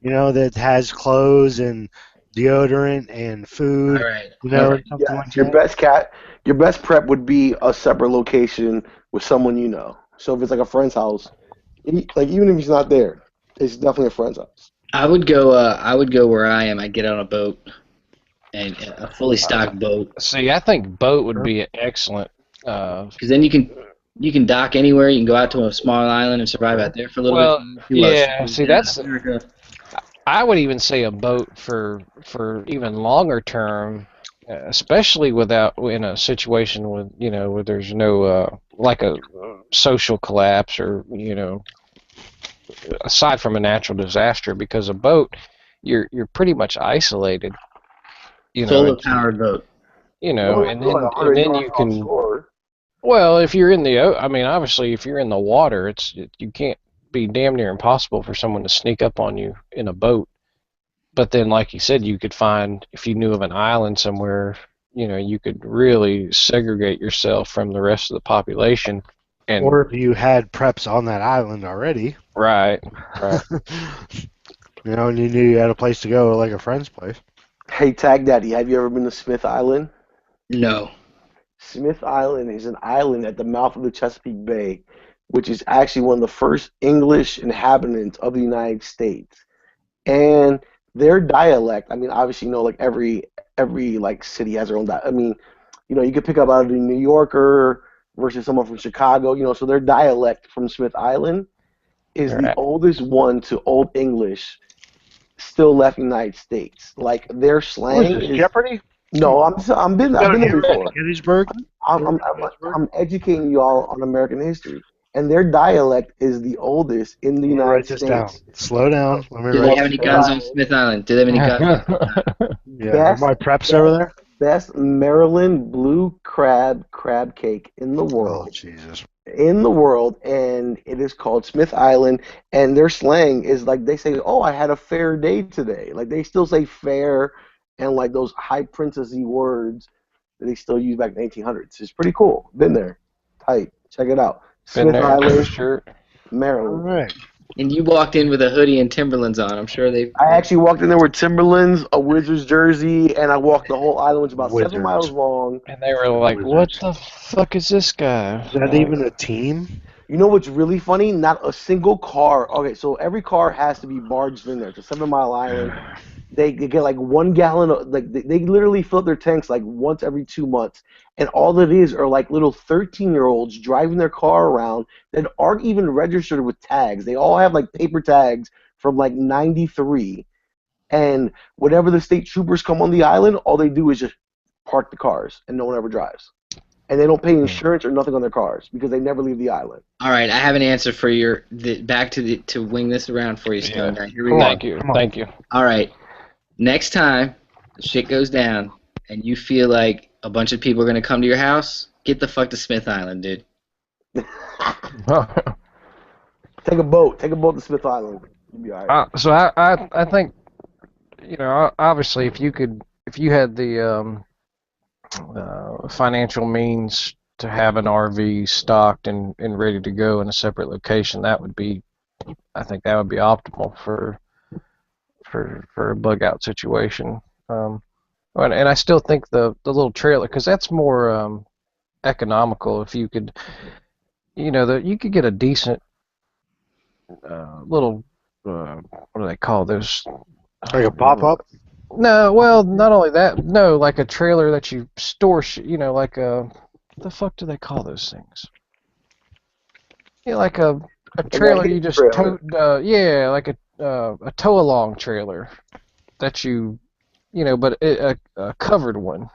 That has clothes and deodorant and food. All right. Something Yeah, like your that. best prep would be a separate location with someone you know. So if it's like a friend's house, like even if he's not there, it's definitely a friend's house. I would go where I am. I'd get on a boat, and a fully stocked boat, See, I think boat would be excellent. because then you can dock anywhere. You can go out to a small island and survive out there for a little bit. Yeah. See, I would even say a boat for even longer term, especially in a situation where there's no like a social collapse or aside from a natural disaster, because a boat you're pretty much isolated. Solar powered boat. And then you can. Well, if you're in obviously if you're in the water, you can't be damn near impossible for someone to sneak up on you in a boat. But then, like you said, you could find, if you knew of an island somewhere, you could really segregate yourself from the rest of the population. Or if you had preps on that island already. Right. And you knew you had a place to go, like a friend's place. Hey, Tag Daddy, have you ever been to Smith Island? No. Smith Island is an island at the mouth of the Chesapeake Bay, which is actually one of the first English inhabitants of the United States. And their dialect, obviously, like every like city has their own dialect. You could pick up out of the New Yorker versus someone from Chicago, so their dialect from Smith Island is the oldest one to Old English still left in the United States. Like their slang is Jeopardy? No, I've been there before. Gettysburg? I'm educating you all on American history, and their dialect is the oldest in the United Write this States. down. Slow down. Let me Do write they have any guns on Smith Island? Do they have any guns? Yeah, Best- my preps over there. Best Maryland blue crab cake in the Oh, world. Jesus. And it is called Smith Island, and their slang is like they say, "Oh, I had a fair day today." Like they still say fair and like those high princessy words that they still use back in the 1800s. It's pretty cool. Been there. Tight. Check it out. Been Smith there, Island, shirt. All Maryland. right. And you walked in with a hoodie and Timberlands on. I'm sure they. I actually walked in there with Timberlands, a Wizards jersey, and I walked the whole island, which is about 7 miles Wizards. long. And they were like, Wizards. "What the fuck is this guy?" Is that even a team? You know what's really funny? Not a single car. Okay, so every car has to be barged in there. It's a 7 Mile Island. They get like 1 gallon. Like they literally fill up their tanks like once every 2 months, and all it is are like little 13-year-olds driving their car around that aren't even registered with tags. They all have like paper tags from like '93, and whenever the state troopers come on the island, all they do is just park the cars, and no one ever drives, and they don't pay insurance or nothing on their cars because they never leave the island. All right, I have an answer for your back to wing this around for you, Stone Guy. Here we go. Thank you. All right, next time the shit goes down and you feel like a bunch of people are gonna come to your house, get the fuck to Smith Island, dude. Take a boat to Smith Island. You'll be all right. So I think, you know, obviously if you had the financial means to have an RV stocked and ready to go in a separate location, I think that would be optimal for a bug out situation. And I still think the little trailer, because that's more economical. If you could, you know, you could get a decent little what do they call those? Like a pop-up? No, well, not only that. No, like a trailer that you store. You know, like what the fuck do they call those things? Yeah, like a trailer you just tow. Yeah, like a tow-along trailer that you know, but a covered one.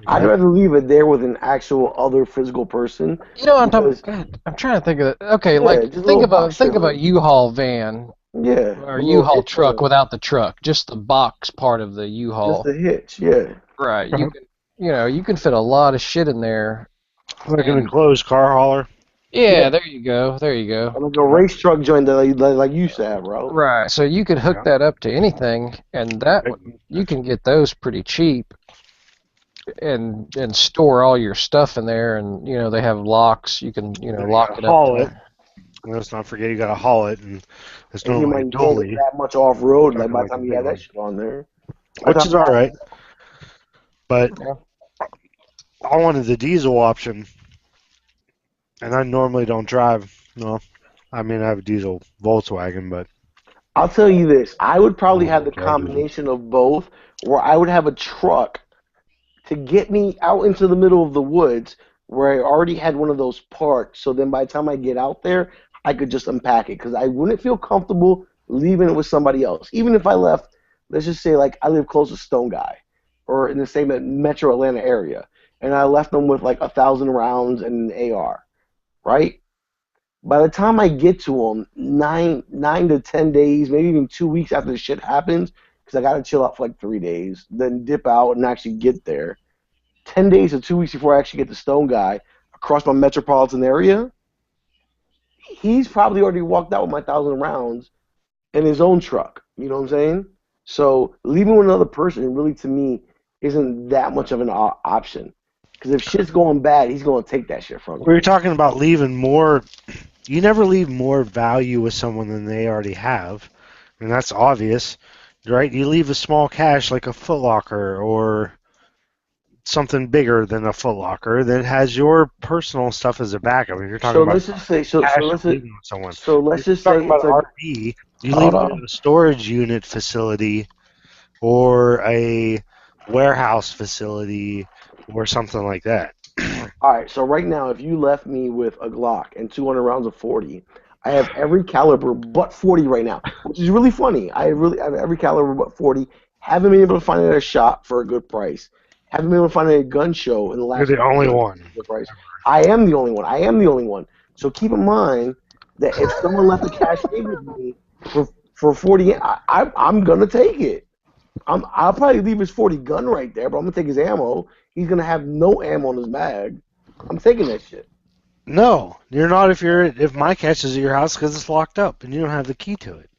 I'd rather leave it there with an actual other physical person. You know what I'm talking about? God, I'm trying to think of it. Okay, Yeah, like just a think little of box a trailer. U-Haul van Yeah. or a U-Haul little hitch truck on it. without the truck, just the box part of the U-Haul. Just a hitch, yeah. Right. You can fit a lot of shit in there. Like an enclosed car hauler? Yeah, there you go. Like a race truck joint that like you used to have, bro. Right. So you could hook that up to anything, and you can get those pretty cheap, and store all your stuff in there, and you know they have locks. You can lock it up. Haul it. Let's not forget you got to haul it, and it's And you normally might get dually, that much off road, like by the Like a time you big have one. that shit on there. which is all right. But I wanted the diesel option, and I normally don't drive. No, I mean I have a diesel Volkswagen, but I'll tell you this, I would probably have the Okay. combination of both, where I would have a truck to get me out into the middle of the woods where I already had one of those parked, so then by the time I get out there, I could just unpack it, because I wouldn't feel comfortable leaving it with somebody else. Even if I left, let's just say like I live close to Stone Guy, or in the same metro Atlanta area, and I left them with like 1,000 rounds and an AR, right? By the time I get to them, 9 to 10 days, maybe even 2 weeks after the shit happens, because I got to chill out for like 3 days, then dip out and actually get there. 10 days or 2 weeks before I actually get to Stone Guy across my metropolitan area, he's probably already walked out with my 1,000 rounds in his own truck. You know what I'm saying? So leaving with another person really, to me, isn't that much of an option. Because if shit's going bad, he's going to take that shit from you. we were talking about leaving more. You never leave more value with someone than they already have, and that's obvious, right? You leave a small cache like a Foot Locker or something bigger than a Foot Locker that has your personal stuff as a backup. If you're talking So about let's just say, cash let's leaving with someone, just say talking about it's an a RV, you leave it in a storage unit facility or a warehouse facility or something like that. All right, so right now, if you left me with a Glock and 200 rounds of 40, I have every caliber but 40 right now, which is really funny. I have every caliber but 40. Haven't been able to find it at a shop for a good price. Haven't been able to find it at a gun show in the last. You're the only one. Good price. I am the only one. So keep in mind that if someone left a cache with me for 40, I'm gonna take it. I'll probably leave his 40 gun right there, but I'm gonna take his ammo. He's gonna have no ammo in his mag. I'm taking that shit. No, you're not if my cache is at your house because it's locked up and you don't have the key to it.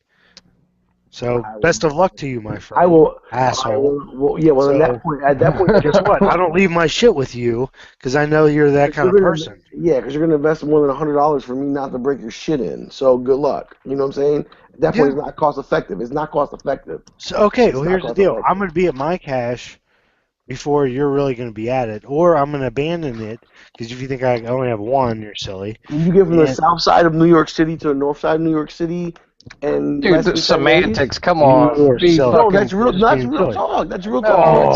So best of luck to you, my friend. I will. Asshole. Well, at that point, Guess what? I don't leave my shit with you because I know you're that kind of person. Yeah, because you're gonna invest more than $100 for me not to break your shit in. So good luck. You know what I'm saying? At that point, it's not cost effective. It's not cost effective. So okay, well here's the deal. I'm gonna be at my cash before you're really gonna be at it, or I'm gonna abandon it because if you think I only have one, you're silly. When you get from the south side of New York City to the north side of New York City, and dude, the semantics. Come on, no, that's real talk. That's real talk.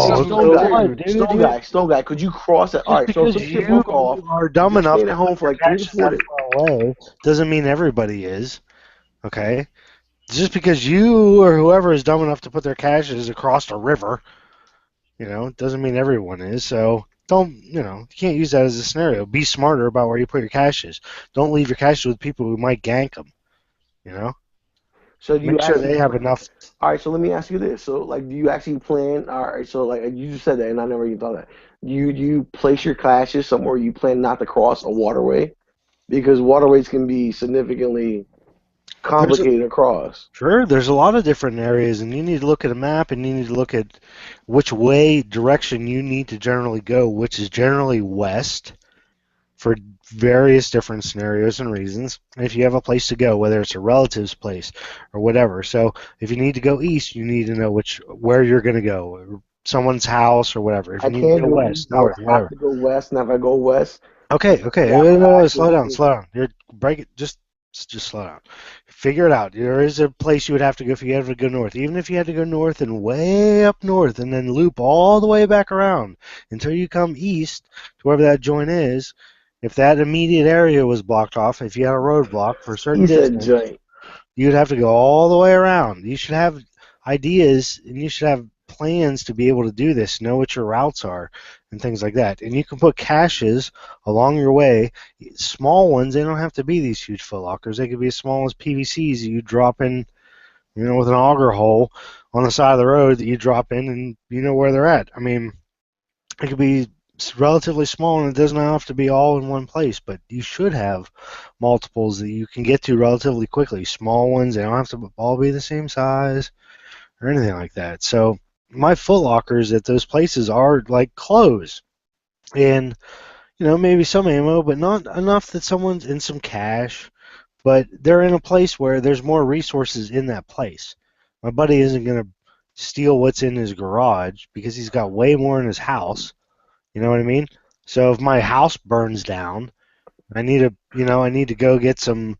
Stone guy, could you cross it? All right, so you are dumb enough to home for like 3 to 4 days. Doesn't mean everybody is. Okay, just because you or whoever is dumb enough to put their caches across a river, doesn't mean everyone is. So don't, you can't use that as a scenario. Be smarter about where you put your caches. Don't leave your caches with people who might gank them. So do you make sure they have enough. All right, so let me ask you this. So, like, do you actually plan? All right, so like you just said that, and I never even thought that. Do you place your caches somewhere you plan not to cross a waterway? Because waterways can be significantly complicated to cross. Sure, there's a lot of different areas, and you need to look at a map, and you need to look at which direction you need to generally go, which is generally west for various different scenarios and reasons. And if you have a place to go, whether it's a relative's place or whatever. So if you need to go east, you need to know where you're going to go, someone's house or whatever. If you need to go west, north, whatever. I have to go west, and if I go west. Okay. No, slow down. You're break it. Just slow down. Figure it out. There is a place you would have to go if you had to go north. Even if you had to go north and way up north and then loop all the way back around until you come east to wherever that joint is. If that immediate area was blocked off, if you had a roadblock for a certain distance, you'd have to go all the way around. You should have ideas and you should have plans to be able to do this, know what your routes are and things like that. And you can put caches along your way, small ones. They don't have to be these huge footlockers. They could be as small as PVCs that you drop in, with an auger hole on the side of the road that you drop in and you know where they're at. I mean, it could be relatively small, and it doesn't have to be all in one place, but you should have multiples that you can get to relatively quickly. Small ones, they don't have to all be the same size or anything like that. So my footlockers at those places are like clothes, and maybe some ammo, but not enough that someone's in some cash, but they're in a place where there's more resources in that place. My buddy isn't going to steal what's in his garage because he's got way more in his house. You know what I mean? So if my house burns down, I need to go get some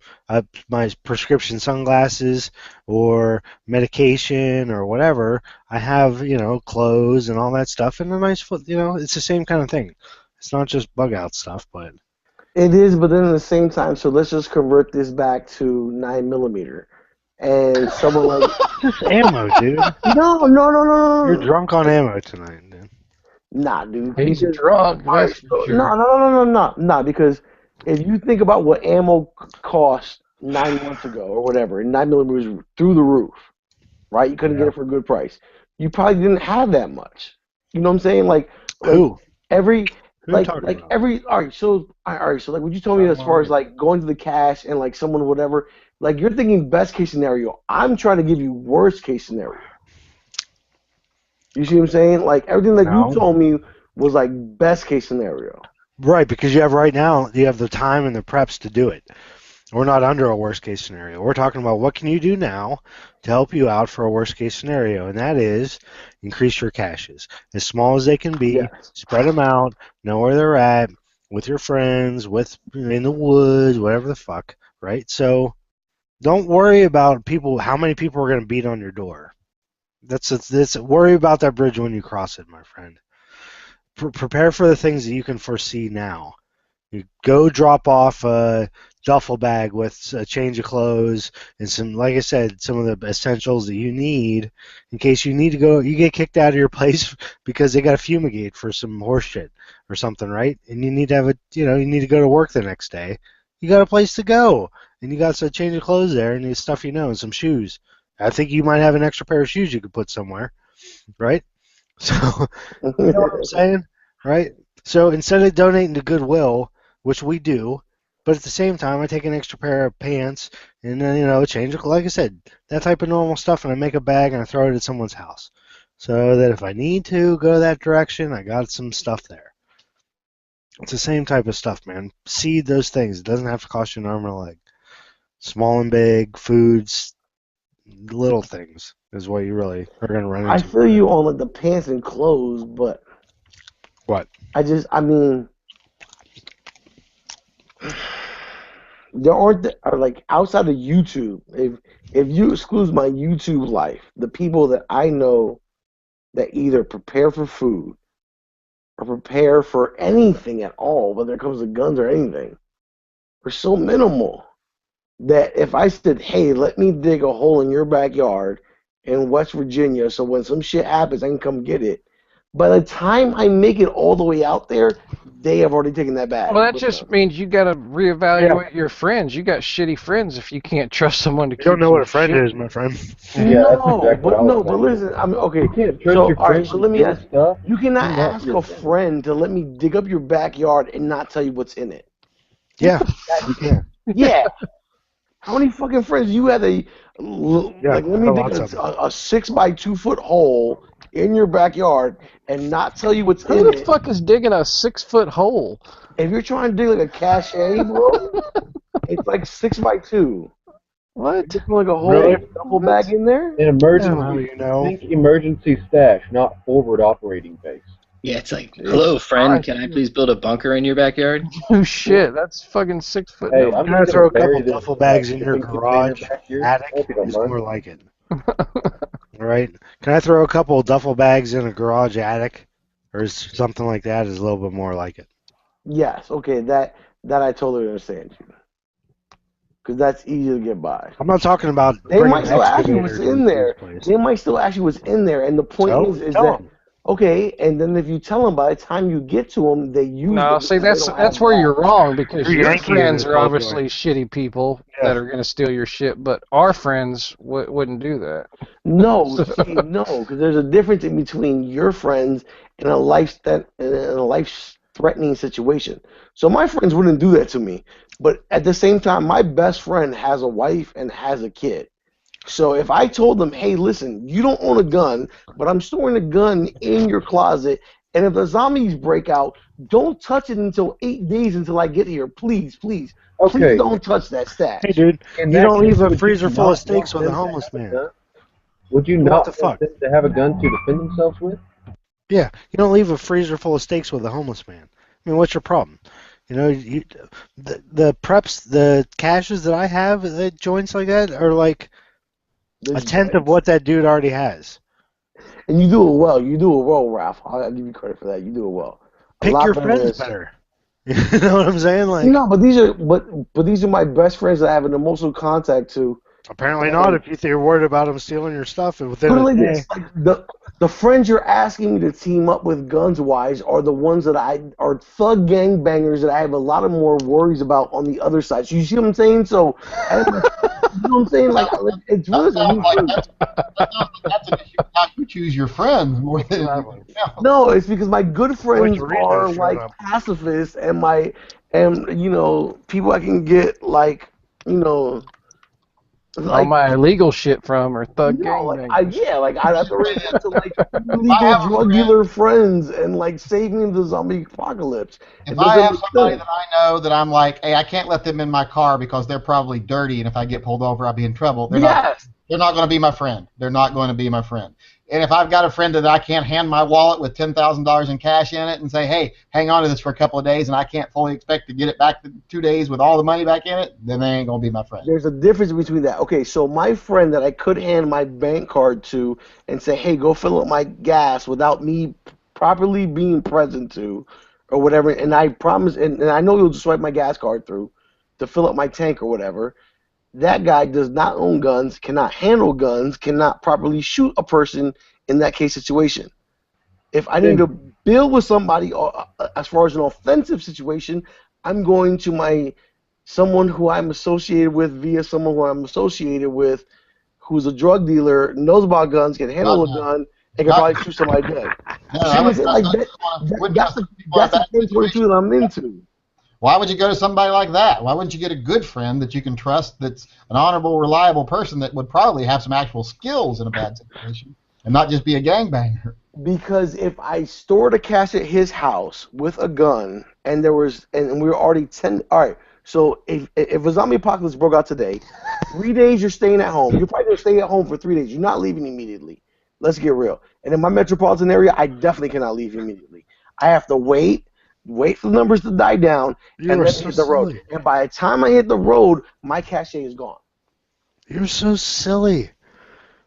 my prescription sunglasses or medication or whatever. I have clothes and all that stuff and a nice foot. It's the same kind of thing. It's not just bug out stuff, but it is. But then at the same time, so let's just convert this back to 9mm. And someone like just ammo, dude. No. You're drunk on ammo tonight, dude. Nah, dude. He's drunk. Nah, because if you think about what ammo cost 9 months ago or whatever, and 9mm was through the roof, right? You couldn't get it for a good price. You probably didn't have that much. You know what I'm saying? Like who? Every all right. So like what you told me as far as like going to the cache and like someone whatever, like you're thinking best case scenario. I'm trying to give you worst case scenario. You see what I'm saying? Like everything that you told me was like best case scenario. Right, because you have the time and the preps to do it. We're not under a worst case scenario. We're talking about what can you do now to help you out for a worst case scenario, and that is increase your caches. As small as they can be, spread them out, know where they're at, with your friends, in the woods, whatever the fuck, right? So don't worry about how many people are going to beat on your door. Worry about that bridge when you cross it, my friend. Prepare for the things that you can foresee now. You go drop off a duffel bag with a change of clothes and some, like I said, some of the essentials that you need in case you need to go. You get kicked out of your place because they got to fumigate for some horse shit or something, right? And you need to have you need to go to work the next day. You got a place to go, and you got some change of clothes there and stuff and some shoes. I think you might have an extra pair of shoes you could put somewhere, right? So, you know what I'm saying, right? So instead of donating to Goodwill, which we do, but but at the same time, I take an extra pair of pants and then, a change of, like I said, that type of normal stuff, and I make a bag and I throw it at someone's house. So that if I need to go that direction, I got some stuff there. It's the same type of stuff, man. Seed those things. It doesn't have to cost you an arm and a leg. Small and big, foods, little things is what you really are going to run into. I feel you on like the pants and clothes, but What? I mean, there aren't or like outside of YouTube. If you exclude my YouTube life, the people that I know that either prepare for food or prepare for anything at all, whether it comes to guns or anything, are so minimal that if I said, hey, let me dig a hole in your backyard in West Virginia so when some shit happens, I can come get it. By the time I make it all the way out there, they have already taken that bag. Well, that just means you got to reevaluate your friends. You got shitty friends if you can't trust someone to keep You don't know what a some friend shit. is, my friend. Yeah, that's No, exactly what I was but saying. listen, I mean, okay. You can't trust So, your all right, friends so let me with ask. stuff. You cannot Do not ask do a that. friend to let me dig up your backyard and not tell you what's in it. Yeah, you can. Yeah. How many fucking friends you had Yeah, like let me lots dig of them. a 6 by 2 foot hole in your backyard and not tell you what's Who in the it? fuck is digging a 6-foot hole? If you're trying to dig like a cache, bro, it's like 6 by 2. What? Just like a whole Really? duffel bag in there. An Well, emergency, you know. think emergency stash, not forward operating base. Yeah, it's like, hello, friend. Can I please build a bunker in your backyard? Oh shit, that's fucking 6 foot. Hey, No. I'm Can I gonna throw a bury couple this, duffel bags in your shipping container garage back here. attic? I hope you don't Is mind. more like it. All right. Can I throw a couple duffel bags in a garage attic, or is something like that? Is a little bit more like it. Yes, okay, that I totally understand you. Because that's easy to get by. I'm not talking about They bringing might an still ask you excavator what's to in there. this place. They might still ask you what's in there, and the point So, is tell that 'em. okay, and then if you tell them by the time you get to them, they use No, them see because that's they don't have where that. you're wrong because You're your Yankee friends in are this obviously shitty people Yeah. that are going to steal your shit, but our friends wouldn't do that. No, see, no, because there's a difference in between your friends and a life-threatening situation. So my friends wouldn't do that to me, but at the same time, my best friend has a wife and has a kid. So if I told them, hey, listen, you don't own a gun, but I'm storing a gun in your closet, and if the zombies break out, don't touch it until 8 days until I get here. Please, please, please Okay. don't touch that stash. Hey, dude, In you that don't case, leave a would you freezer full not of steaks want with a them to homeless have a man. gun? Would you What not the want fuck? them to have a gun to defend themselves with? Yeah, you don't leave a freezer full of steaks with a homeless man. I mean, what's your problem? The preps, the caches that I have at joints like that are like They're a tenth of joints. what that dude already has. And you do it well. You do it well, Ralph. I'll give you credit for that. You do it well. A Pick lot your better friends than- better. You know what I'm saying? Like, No, but these are my best friends that I have an emotional contact to. apparently not if you're worried about them stealing your stuff within Put it a like day. this: like the friends you're asking me to team up with guns wise are the ones that are thug gangbangers that I have a lot of more worries about on the other side. So you see what I'm saying? So you know what I'm saying? Like it's really That's an issue of how you choose your friends more than Exactly. anything else. no, it's because my good friends Doritos are showed like up. pacifists and people I can get like All my illegal shit from are thug no, like gangbangers. I'd have to resort to like I illegal have a drug friend- dealer friends and like save me in the zombie apocalypse. It If I doesn't have make somebody sense. that I know that I'm like, hey, I can't let them in my car because they're probably dirty, and if I get pulled over, I'll be in trouble. They're not going to be my friend. They're not going to be my friend. And if I've got a friend that I can't hand my wallet with $10,000 in cash in it and say, hey, hang on to this for a couple of days, and I can't fully expect to get it back in 2 days with all the money back in it, then they ain't going to be my friend. There's a difference between that. Okay, so my friend that I could hand my bank card to and say, hey, go fill up my gas without me properly being present to or whatever, and I promise, and I know you'll just swipe my gas card through to fill up my tank or whatever. That guy does not own guns, cannot handle guns, cannot properly shoot a person in that case situation. If I need to build with somebody as far as an offensive situation, I'm going to someone who I'm associated with via someone who I'm associated with who's a drug dealer, knows about guns, can handle a gun, and can probably shoot somebody dead. No, See I what I'm would saying? trust Like those people- would that's trust the those people in that's the that 1022 that I'm into. Why would you go to somebody like that? Why wouldn't you get a good friend that you can trust, that's an honorable, reliable person that would probably have some actual skills in a bad situation and not just be a gangbanger? Because if I stored a cash at his house with a gun, and we were already 10. All right. So if a zombie apocalypse broke out today, 3 days you're staying at home. You're probably gonna stay at home for 3 days. You're not leaving immediately. Let's get real. And in my metropolitan area, I definitely cannot leave immediately. I have to wait for the numbers to die down, and then hit the road. Silly. And by the time I hit the road, my cachet is gone. You're so silly.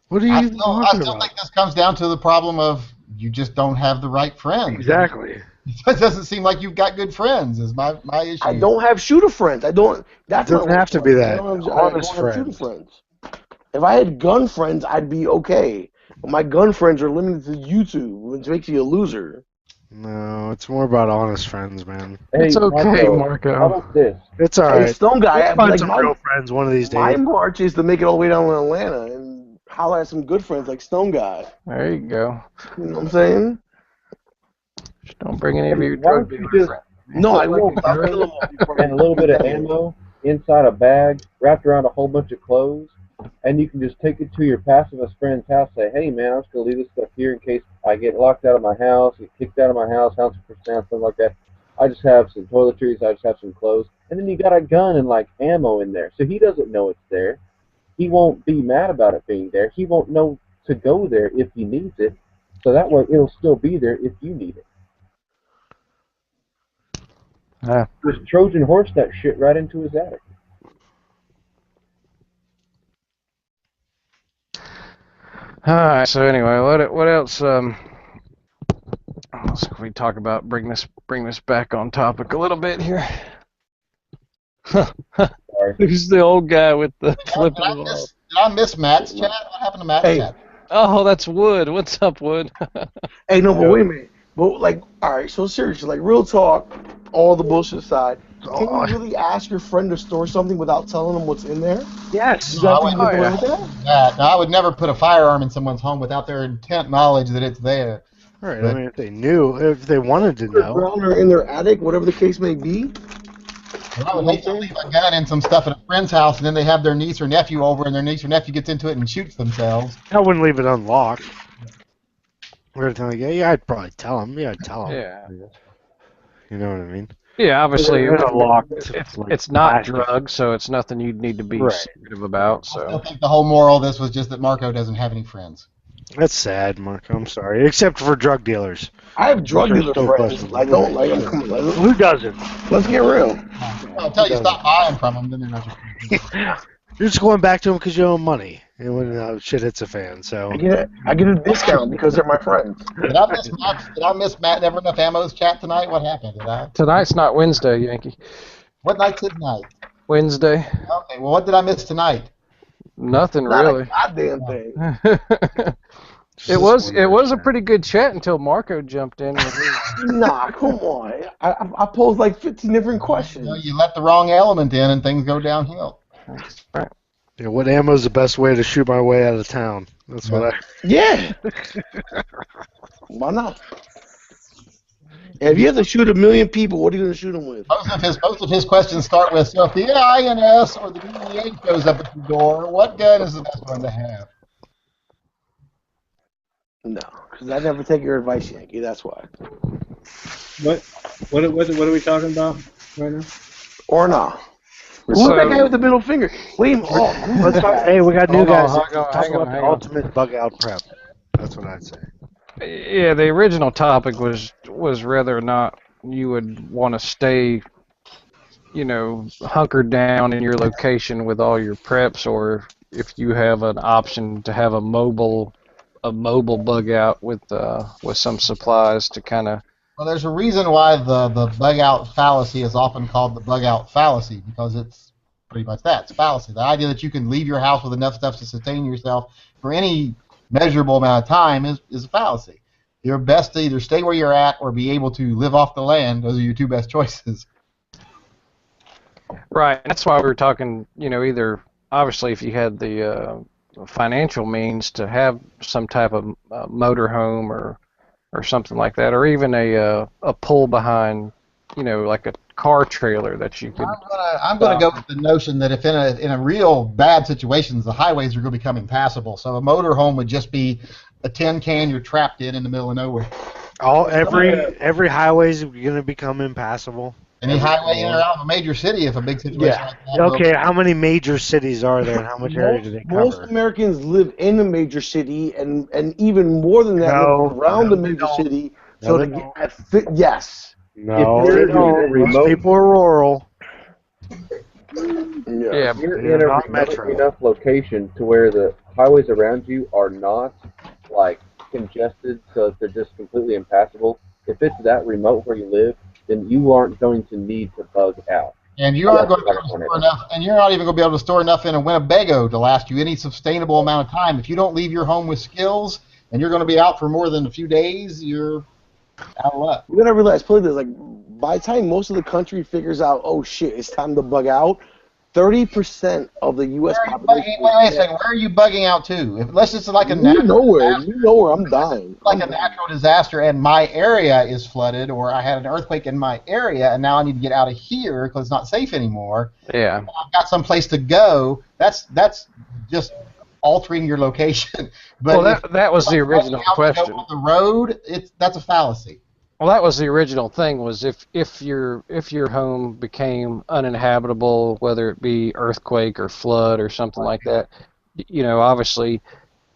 What are you I even still talking about? think this comes down to the problem of you just don't have the right friends. Exactly. It doesn't seem like you've got good friends. Is my issue. I don't have shooter friends. I don't. That's It doesn't my have to worst be one. that. I don't have Honest shooter friends. friends. If I had gun friends, I'd be okay. But my gun friends are limited to YouTube, which makes you a loser. No, it's more about honest friends, man. Hey, It's okay, How Marco. about this? It's all Hey, right. Stone Guy, We'll find like some real friends one of these my days. march is to make it all the way down to Atlanta and holler at some good friends like Stone Guy. There you go. You know what I'm saying? Just don't bring any of your Why drug don't you dealer just friends. No, I put, like, won't. a I'll gun kill them all before and a little bit of ammo inside a bag wrapped around a whole bunch of clothes, and you can just take it to your pacifist friend's house. Say, hey man, I'm just gonna leave this stuff here in case I get locked out of my house, get kicked out of my house for something like that. I just have some toiletries, I just have some clothes, and then you got a gun and like ammo in there, so he doesn't know it's there. He won't be mad about it being there. He won't know to go there if he needs it, so that way it'll still be there if you need it. Ah. Just Trojan horse that shit right into his attic. All right. So anyway, what else? What else can we talk about? Bring this back on topic a little bit here. Sorry. Who's the old guy with the Did flipping I ball? miss, did I miss Matt's chat? What happened to Matt's Hey. chat? Oh, that's Wood. What's up, Wood? Hey, no, but wait a minute. But like, all right, so seriously, like, real talk, all the bullshit aside. Can you really ask your friend to store something without telling them what's in there? Yes. You got No, to I get yeah. away with that? Yeah, no, I would never put a firearm in someone's home without their intent knowledge that it's there. All right. I mean, if they knew, if they wanted to know. Underground or in their attic, whatever the case may be. And I would hate to leave a gun and some stuff at a friend's house, and then they have their niece or nephew over, and their niece or nephew gets into it and shoots themselves. I wouldn't leave it unlocked. We're gonna tell you, yeah, I'd probably tell them. Yeah, I'd tell them. Yeah. You know what I mean? Yeah. Obviously, It's unlocked. it's not drugs, so it's nothing you'd need to be Right. secretive about. I still So think the whole moral of this was just that Marco doesn't have any friends. That's sad, Mark. I'm sorry. Except for drug dealers. I have drug Sure, dealer still friends. questionable. I don't like them. Come on, Who doesn't? let's get real. Until you stop buying from them, then they're not your friends. You're just going back to them because you owe 'em money, and when shit hits a fan. So I get a discount because they're my friends. Did I miss Matt Never Enough Ammo's chat tonight? What happened? tonight's not Wednesday, Yankee. What night's it tonight? Wednesday. Okay, well, what did I miss tonight? Nothing Not really. a goddamn thing. It was a pretty good chat until Marco jumped in. With his, Nah, come on. I posed like 15 different questions. You know, you let the wrong element in, and things go downhill. Yeah, what ammo's the best way to shoot my way out of town? That's what I. Yeah. Why not? If you have to shoot 1 million people, what are you going to shoot them with? Most of his questions start with, so if the INS or the DEA shows up at your door, what gun is the best one to have? No, because I never take your advice, Yankee. That's why. What are we talking about right now? Or not. Who's So- that guy with the middle finger? Leave him. Oh, Let's talk, hey, we got new Hold on, guys. hang on, Talk hang on, about the hang on. ultimate bug out prep. That's what I'd say. yeah, the original topic was whether or not you would want to stay, hunkered down in your location with all your preps, or if you have an option to have a mobile bug out with some supplies to kind of. Well, there's a reason why the bug out fallacy is often called the bug out fallacy, because it's pretty much that. It's a fallacy. The idea that you can leave your house with enough stuff to sustain yourself for any measurable amount of time is a fallacy. You're best to either stay where you're at or be able to live off the land. Those are your two best choices. Right, and that's why we were talking, either, obviously, if you had the financial means to have some type of motor home or something like that, or even a pull behind like a car trailer that you could. I'm gonna go with the notion that if in a real bad situations, the highways are going to become impassable. So a motorhome would just be a tin can you're trapped in the middle of nowhere. Every highway is going to become impassable. Any highway in or out of a major city, if a big situation like that. Okay, how many major cities are there, and how much area do they cover? Most Americans live in a major city, and even more than that, live around a major city. So to get yes. No, they don't. Most people are rural. Yeah, you're in a remote enough location to where the highways around you are not like congested, so that they're just completely impassable. If it's that remote where you live, then you aren't going to need to bug out. And you aren't going to be able to store enough, and you're not even going to be able to store enough in a Winnebago to last you any sustainable amount of time. If you don't leave your home with skills, and you're going to be out for more than a few days, you're out of luck. You gotta realize, play this, like, by the time most of the country figures out, oh shit, it's time to bug out, 30% of the U.S. population. Wait a second. Where are you bugging out to? Unless it's like a natural disaster, you know where I'm dying. Like a natural disaster, and my area is flooded, or I had an earthquake in my area, and now I need to get out of here because it's not safe anymore. Yeah. I've got some place to go. That's just altering your location. But well, that was the original question. On the road, that's a fallacy. Well, that was the original thing. Was if your home became uninhabitable, whether it be earthquake or flood or something like that, obviously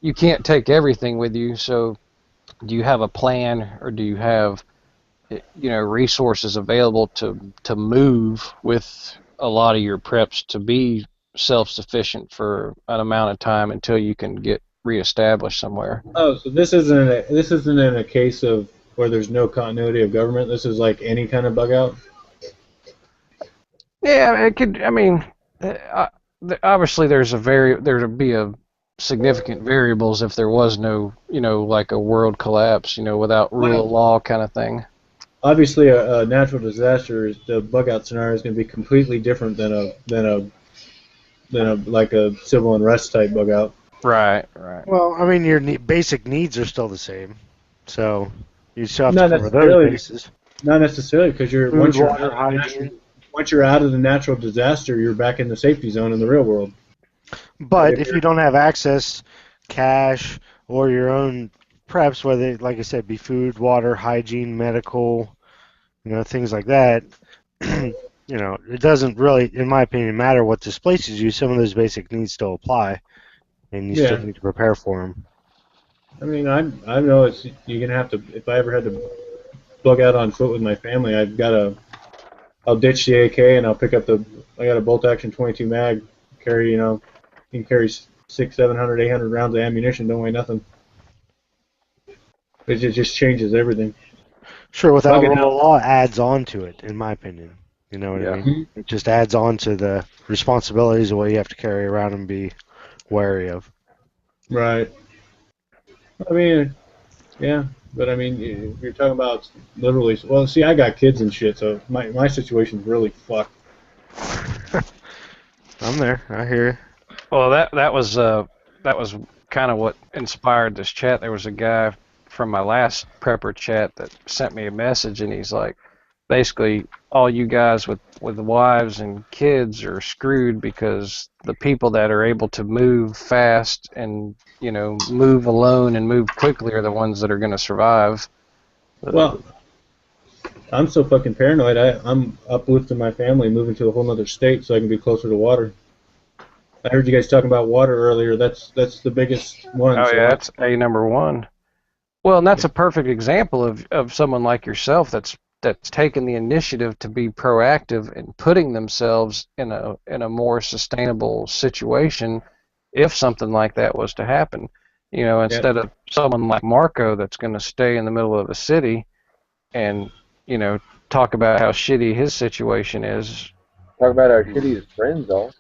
you can't take everything with you. So, do you have a plan, or do you have resources available to move with a lot of your preps to be self-sufficient for an amount of time until you can get reestablished somewhere? Oh, so this isn't in a case of where there's no continuity of government. This is like any kind of bug out. Yeah, it could. I mean, obviously there'd be a significant variables if there was no, like a world collapse, without rule of law kind of thing. Obviously, a natural disaster, the bug out scenario is going to be completely different than a like a civil unrest type bug out. Right. Well, I mean, your basic needs are still the same, so you still have to cover those bases. Not necessarily, because once you're out of the natural disaster, you're back in the safety zone in the real world. But if you don't have access, cash, or your own preps, whether, like I said, be food, water, hygiene, medical, things like that, it doesn't really, in my opinion, matter what displaces you. Some of those basic needs still apply, and you still need to prepare for them. I mean, I know you're gonna have to. If I ever had to bug out on foot with my family, I'll ditch the AK and I'll pick up I got a bolt action 22 mag. Carry, you can carry 600, 700, 800 rounds of ammunition. Don't weigh nothing. It just changes everything. Sure, without rule of law adds on to it, in my opinion. You know what I mean? It just adds on to the responsibilities of what you have to carry around and be wary of. Right. I mean, yeah, but I mean, you're talking about literally. Well, see, I got kids and shit, so my situation's really fucked. I'm there. I hear you. Well, that was kind of what inspired this chat. There was a guy from my last prepper chat that sent me a message, and he's like, basically, all you guys with wives and kids are screwed because the people that are able to move fast and move alone and move quickly are the ones that are going to survive. Well, I'm so fucking paranoid. I'm uplifting my family, moving to a whole other state so I can be closer to water. I heard you guys talking about water earlier. That's the biggest one. Oh yeah, that's A number one. Well, and that's a perfect example of someone like yourself that's taken the initiative to be proactive and putting themselves in a more sustainable situation if something like that was to happen. Instead of someone like Marco that's going to stay in the middle of a city and talk about how shitty his situation is. Talk about our shittiest friends, though.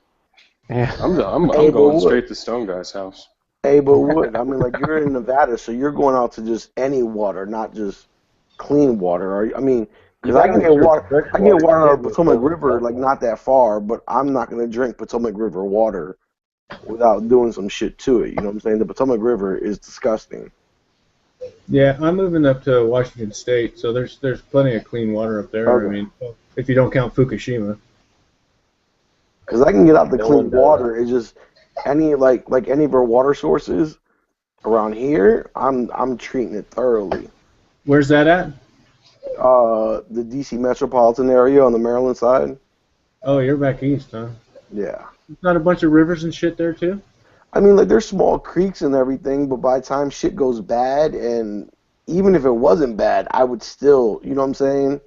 Yeah, I'm going straight to Stone Guy's house. Hey, but what? I mean, like, you're in Nevada, so you're going out to just any water, not just clean water. I mean, because I can get water out of the Potomac River, like, not that far, but I'm not going to drink Potomac River water without doing some shit to it. You know what I'm saying? The Potomac River is disgusting. Yeah, I'm moving up to Washington State, so there's plenty of clean water up there. Okay. I mean, if you don't count Fukushima. Because I can get out the No clean one does. water. It's just any like any of our water sources around here, I'm treating it thoroughly. Where's that at? The DC metropolitan area on the Maryland side. Oh, you're back east, huh? Yeah. There's not a bunch of rivers and shit there too? I mean, like, there's small creeks and everything, but by the time shit goes bad, and even if it wasn't bad, I would still, you know what I'm saying?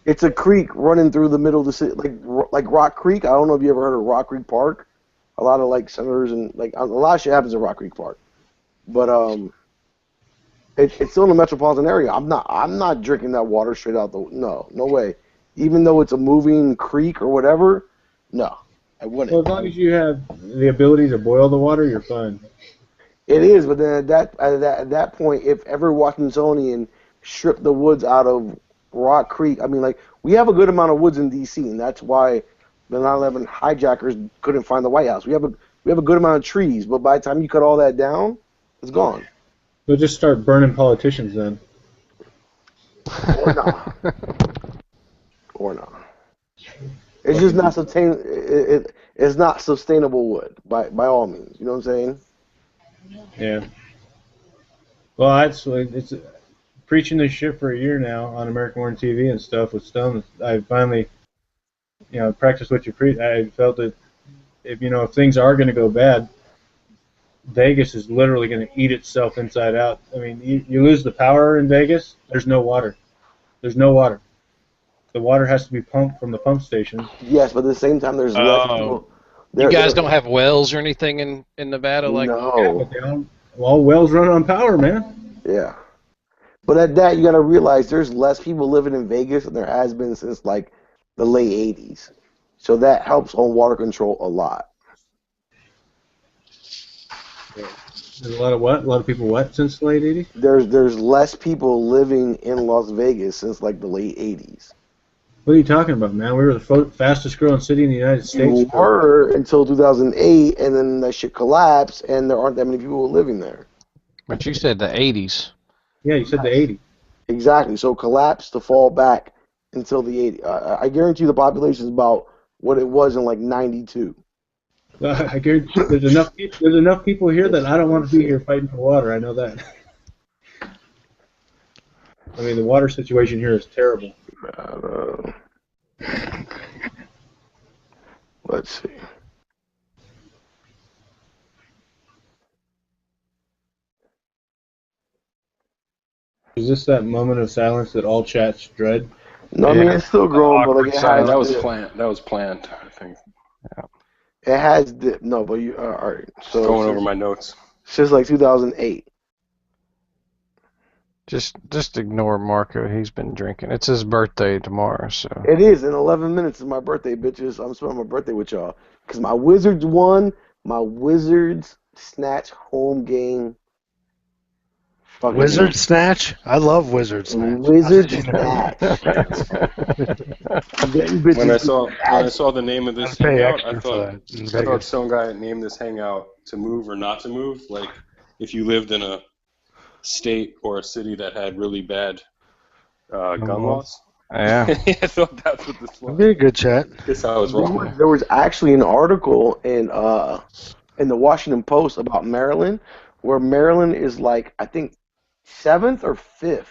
It's a creek running through the middle of the city, like Rock Creek. I don't know if you ever heard of Rock Creek Park. A lot of, like, senators and, like, a lot of shit happens in Rock Creek Park. But, it's still in the metropolitan area. I'm not drinking that water straight out the, no way. Even though it's a moving creek or whatever, no. I wouldn't. Well, as long as you have the ability to boil the water, you're fine. It is, but then at that point, if ever Washingtonian stripped the woods out of Rock Creek, I mean, like, we have a good amount of woods in D.C., and that's why the 9/11 hijackers couldn't find the White House. We have a good amount of trees, but by the time you cut all that down, it's gone. We'll just start burning politicians then. Or not. Or not. It's just not it's not sustainable wood by all means. You know what I'm saying? Yeah. Well, it's preaching this shit for a year now on American Warren TV and stuff with Stone. I finally, practiced what you preach. I felt that if things are going to go bad, Vegas is literally going to eat itself inside out. I mean, you lose the power in Vegas, there's no water. There's no water. The water has to be pumped from the pump station. Yes, but at the same time, there's less people. You guys don't have wells or anything in Nevada like no. All wells run on power, man. Yeah. But at that, you got to realize there's less people living in Vegas than there has been since, like, the late 80s. So that helps on water control a lot. There's a lot of what? A lot of people what since the late 80s? There's less people living in Las Vegas since, like, the late 80s. What are you talking about, man? We were the fastest growing city in the United States. We were until 2008, and then that shit collapsed, and there aren't that many people living there. But you said the 80s. Yeah, you said the 80s. Exactly. So collapsed to fall back until the 80s. I guarantee you the population is about what it was in, like, 92. I guarantee there's enough people here that I don't want to be here fighting for water. I know that. I mean, the water situation here is terrible. Let's see. Is this that moment of silence that all chats dread? No, I mean, it's still growing, but like, That was planned. That was planned, I think. Yeah. It has dipped. No, but you all right. So Going over my notes. Since like 2008. Just ignore Marco. He's been drinking. It's his birthday tomorrow, so. It is. In 11 minutes is my birthday, bitches. I'm spending my birthday with y'all. Because my Wizards won. My Wizards snatch home game. Wizard Snatch? I love Wizard Snatch. Wizard Snatch. When I saw the name of this hangout, I thought some guy named this hangout to move or not to move. Like if you lived in a state or a city that had really bad gun laws. Yeah. I thought that's what this was. That'd be a good chat. Guess I was wrong. There was actually an article in the Washington Post about Maryland, where Maryland is like, I think, 7th or 5th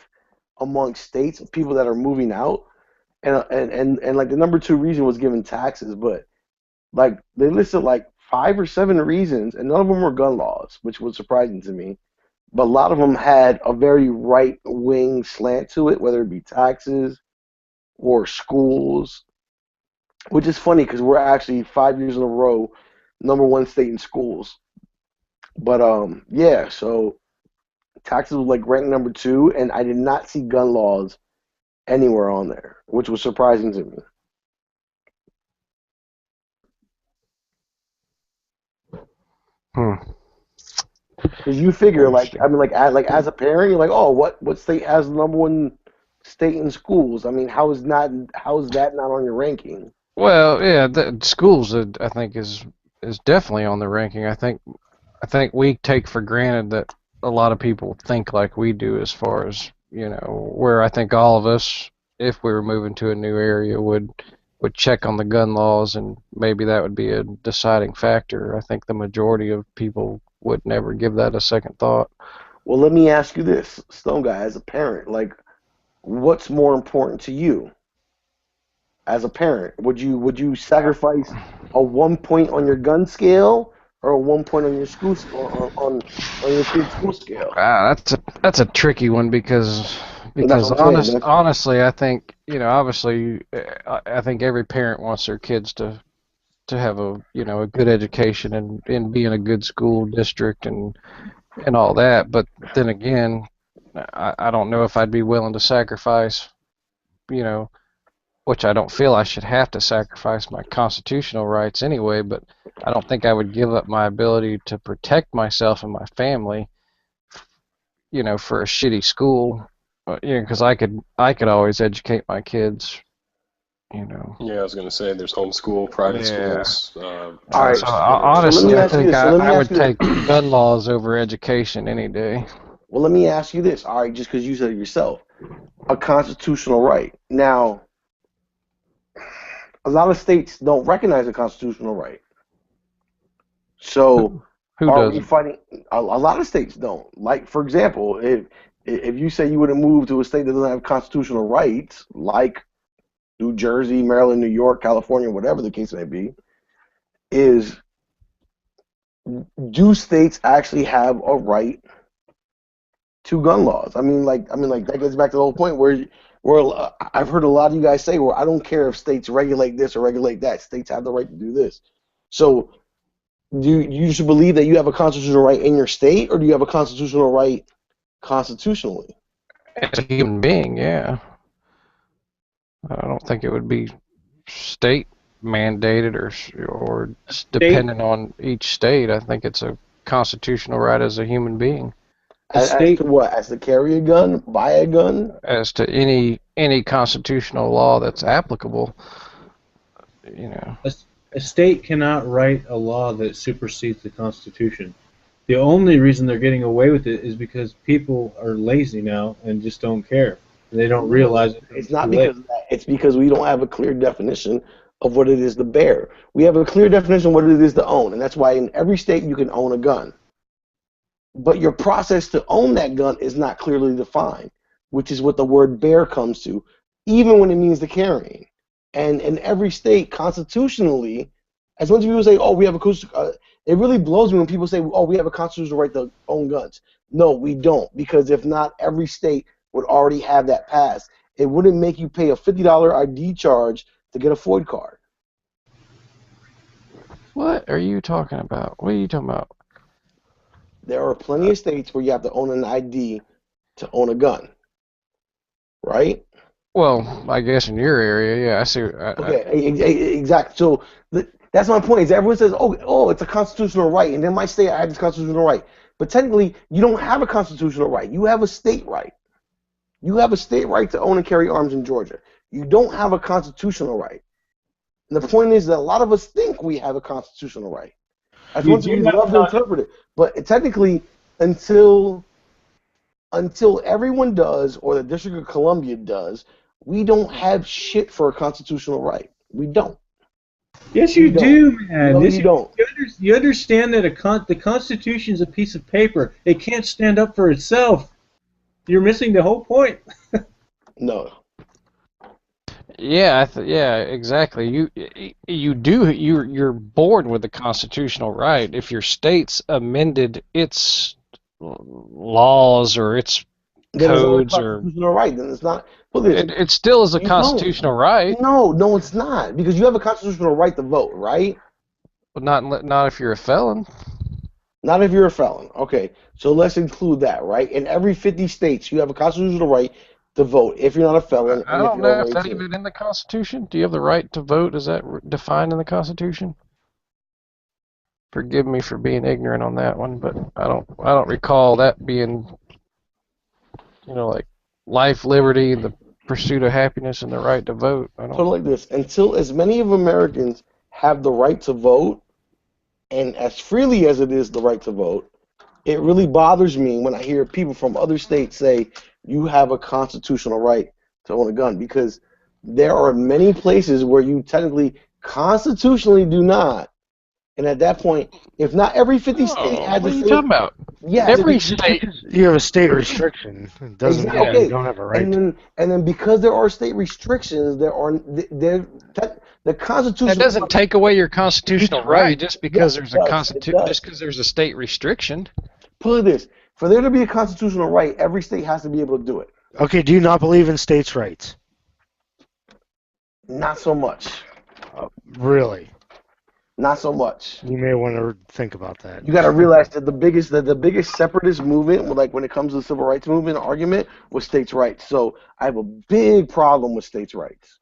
among states of people that are moving out, and like the number 2 reason was given taxes, but like they listed like 5 or 7 reasons, and none of them were gun laws, which was surprising to me. But a lot of them had a very right-wing slant to it, whether it be taxes or schools, which is funny because we're actually 5 years in a row #1 state in schools. But yeah, so taxes was like ranked number 2, and I did not see gun laws anywhere on there, which was surprising to me. Because you figure, like, I mean, like as a parent, you're like, oh, what state has the #1 state in schools? I mean, how is that not on your ranking? Well, yeah, the schools I think is definitely on the ranking. I think we take for granted that a lot of people think like we do, as far as, where I think all of us, if we were moving to a new area, would check on the gun laws, and maybe that would be a deciding factor. I think the majority of people would never give that a second thought. Well, let me ask you this, Stone Guy, as a parent, like, what's more important to you as a parent? Would you sacrifice a 1 point on your gun scale, or a 1 point on your school on your kid's school scale? That's a tricky one, because honestly, I think, obviously, I think every parent wants their kids to have a good education and be in a good school district and all that. But then again, I don't know if I'd be willing to sacrifice, which I don't feel I should have to sacrifice my constitutional rights anyway, but I don't think I would give up my ability to protect myself and my family, for a shitty school, because I could always educate my kids, Yeah, I was going to say, there's homeschool, private schools. All right. So honestly, I think I would take gun laws over education any day. Well, let me ask you this. All right, just because you said it yourself, a constitutional right. Now, a lot of states don't recognize a constitutional right. So, Who are doesn't? we fighting? A lot of states don't. Like, for example, if you say you would have moved to a state that doesn't have constitutional rights, like New Jersey, Maryland, New York, California, whatever the case may be, do states actually have a right to gun laws? I mean, that gets back to the whole point where I've heard a lot of you guys say, well, I don't care if states regulate this or regulate that. States have the right to do this. So, do you just believe that you have a constitutional right in your state, or do you have a constitutional right constitutionally? As a human being, yeah. I don't think it would be state mandated or dependent on each state. I think it's a constitutional right as a human being. As to what? As to carry a gun, buy a gun? As to any constitutional law that's applicable, A state cannot write a law that supersedes the Constitution. The only reason they're getting away with it is because people are lazy now and just don't care. They don't realize it. It's not because of that. It's because we don't have a clear definition of what it is to bear. We have a clear definition of what it is to own, and that's why in every state you can own a gun. But your process to own that gun is not clearly defined, which is what the word bear comes to, even when it means the carrying. And in every state, constitutionally, as much as people say, oh, we have a it really blows me when people say, oh, we have a constitutional right to own guns. No, we don't, because if not, every state would already have that passed. It wouldn't make you pay a $50 ID charge to get a FOID card. What are you talking about? What are you talking about? There are plenty of states where you have to own an ID to own a gun, right? Well, I guess in your area, yeah, I see. Exactly. So that's my point. Is everyone says, oh, it's a constitutional right, and in my state I have this constitutional right. But technically, you don't have a constitutional right. You have a state right. You have a state right to own and carry arms in Georgia. You don't have a constitutional right. And the point is that a lot of us think we have a constitutional right. As much as we love to interpret it. But technically, until everyone does, or the District of Columbia does, we don't have shit for a constitutional right. We don't. Yes, you do, man. No, you don't. You understand that the Constitution is a piece of paper. It can't stand up for itself. You're missing the whole point. No. Yeah, yeah, exactly. You're born with the constitutional right. If your state's amended its laws or its codes or constitutional right, then it's not. Well, it still is a constitutional right. No, it's not, because you have a constitutional right to vote, right? But not if you're a felon. Not if you're a felon. Okay, so let's include that, right? In every 50 states, you have a constitutional right to vote if you're not a felon. I don't know if that's even in the Constitution. Do you have the right to vote? Is that defined in the Constitution? Forgive me for being ignorant on that one, but I don't recall that being, like life, liberty, the pursuit of happiness, and the right to vote. So like this, until as many of Americans have the right to vote, and as freely as it is the right to vote, it really bothers me when I hear people from other states say you have a constitutional right to own a gun, because there are many places where you technically constitutionally do not. And at that point, if not every 50 state had What the are you same, talking about? yeah, Every state. You have a state restriction. It doesn't mean okay. you don't have a right. And then because there are state restrictions, the Constitution. That doesn't take away your constitutional right just because Yes, just because there's a state restriction. Put it this: for there to be a constitutional right, every state has to be able to do it. Okay, do you not believe in states' rights? Not so much. Really? Not so much. You may want to think about that. You got to realize that the biggest separatist movement, like when it comes to the civil rights movement argument, was states' rights. So I have a big problem with states' rights.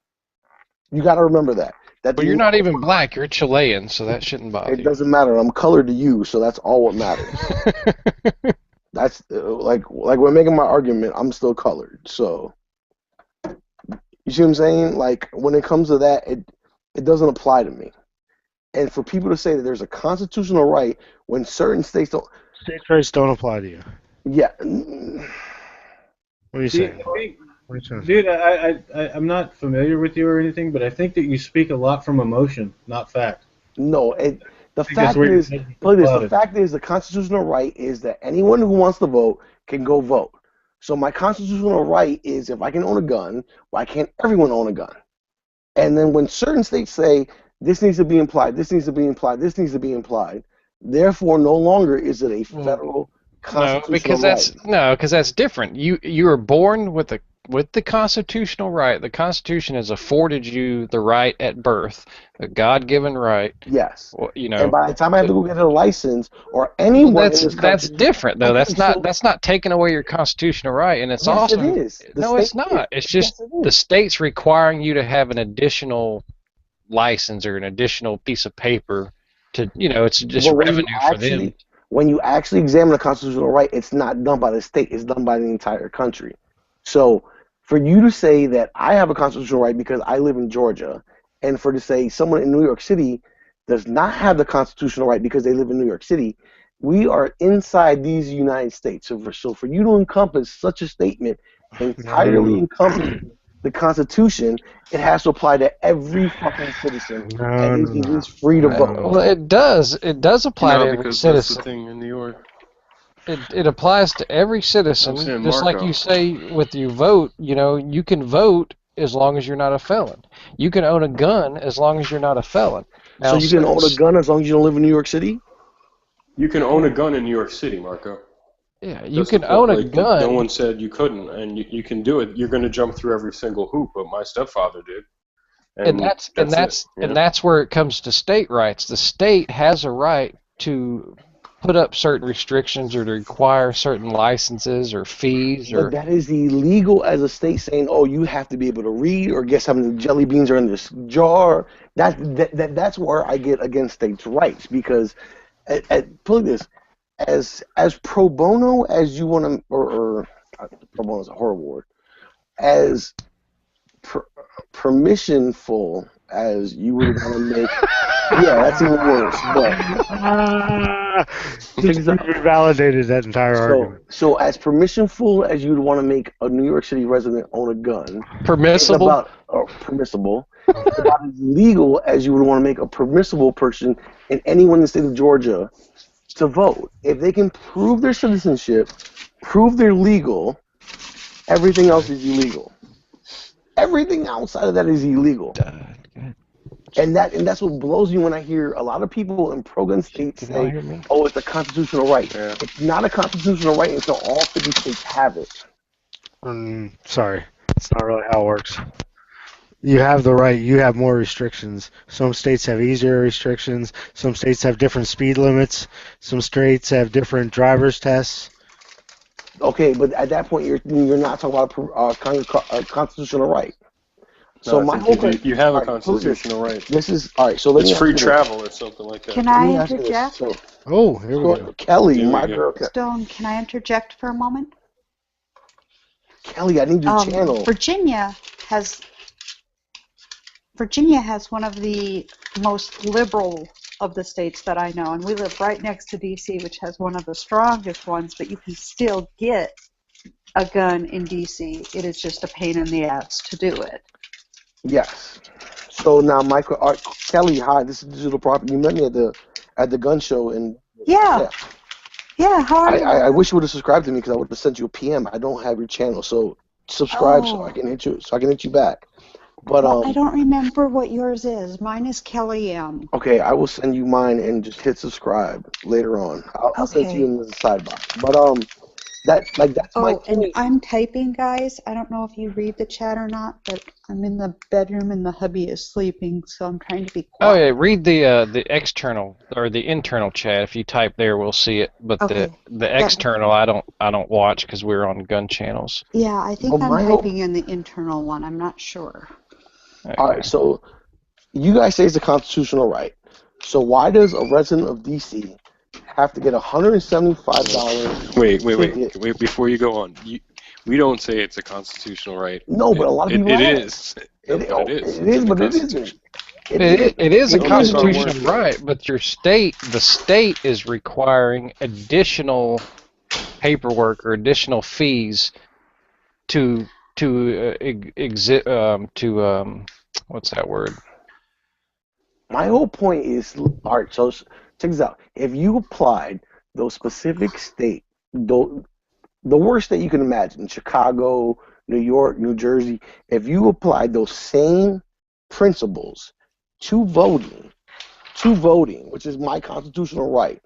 You got to remember that. But you're not even black. You're a Chilean, so that shouldn't bother you. It doesn't matter. I'm colored to you, so that's all what matters. That's like when making my argument, I'm still colored. So you see what I'm saying? Like when it comes to that, it doesn't apply to me. And for people to say that there's a constitutional right when certain states don't, states' rights don't apply to you. Yeah. What are you saying? Dude, I'm not familiar with you or anything, but I think that you speak a lot from emotion, not fact. No, the fact is the constitutional right is that anyone who wants to vote can go vote. So my constitutional right is if I can own a gun, why can't everyone own a gun? And then when certain states say this needs to be implied, this needs to be implied, this needs to be implied, therefore no longer is it a federal constitutional right. Because that's different. You were born with the constitutional right. The Constitution has afforded you the right at birth, a God-given right. Yes. Well, and by the time I have to go get a license or anyone, that's different though. Okay, that's not taking away your constitutional right, and it's also it is. It's not. It's just the state's requiring you to have an additional license or an additional piece of paper to it's just revenue for them. When you actually examine a constitutional right, it's not done by the state. It's done by the entire country. So for you to say that I have a constitutional right because I live in Georgia, and to say someone in New York City does not have the constitutional right because they live in New York City, we are inside these United States. So for you to encompass such a statement entirely encompassing the Constitution, it has to apply to every fucking citizen, and he is free to vote. Well, it does. It does apply to every citizen. That's the thing in New York. It applies to every citizen, just like you say with your vote. You can vote as long as you're not a felon. You can own a gun as long as you're not a felon. Now, so you can own a gun as long as you don't live in New York City? You can own a gun in New York City, Marco. Yeah, you can own a gun. No one said you couldn't, and you can do it. You're going to jump through every single hoop, but my stepfather did. And that's where it comes to state rights. The state has a right to put up certain restrictions or to require certain licenses or fees. But that is illegal as a state saying, oh, you have to be able to read or guess how many jelly beans are in this jar. That's where I get against states' rights, because put this, as pro bono as you want to, or pro bono is a horrible word, as permissionful as you would want to make. Yeah, that's even worse. But we validated that entire argument. So as permissionful as you'd want to make a New York City resident own a gun, permissible, permissible, about as legal as you would want to make a permissible person in anyone in the state of Georgia to vote. If they can prove their citizenship, prove they're legal, everything else is illegal. Everything outside of that is illegal. And that's what blows me when I hear a lot of people in pro-gun states say, oh, it's a constitutional right. Yeah. It's not a constitutional right until all 50 states have it. Sorry. It's not really how it works. You have the right. You have more restrictions. Some states have easier restrictions. Some states have different speed limits. Some states have different driver's tests. Okay, but at that point, you're not talking about a constitutional right. So my whole question, you have a constitutional right. This is all right. So it's free travel or something like that. Can I interject? Here we go. Kelly, my girl. Stone, can I interject for a moment? Kelly, I need your channel. Virginia has Virginia has one of the most liberal of the states that I know, and we live right next to D.C., which has one of the strongest ones, but you can still get a gun in D.C. It is just a pain in the ass to do it. Yes. So now, Michael, Kelly, hi. This is Digital Property. You met me at the gun show, and Yeah. How are you? I wish you would have subscribed to me because I would have sent you a PM. I don't have your channel, so subscribe so I can hit you back. But Well, I don't remember what yours is. Mine is Kelly M. Okay, I will send you mine and just hit subscribe later on. I'll send you in the sidebar. But that's my point. And I'm typing, guys. I don't know if you read the chat or not, but I'm in the bedroom and the hubby is sleeping, so I'm trying to be quiet. Oh yeah, read the external or the internal chat. If you type there, we'll see it. But the external, I don't watch because we're on gun channels. Yeah, I think I'm typing in the internal one. I'm not sure. Okay. All right, so you guys say it's a constitutional right. So why does a resident of D.C. have to get $175? Wait! Before you go on, we don't say it's a constitutional right. No, but a lot of people. It is. It is, but it isn't. It is a constitutional right, but the state is requiring additional paperwork or additional fees to what's that word? My whole point is, all right, so check this out. If you applied those specific state, the worst state you can imagine, Chicago, New York, New Jersey, if you applied those same principles to voting, which is my constitutional right,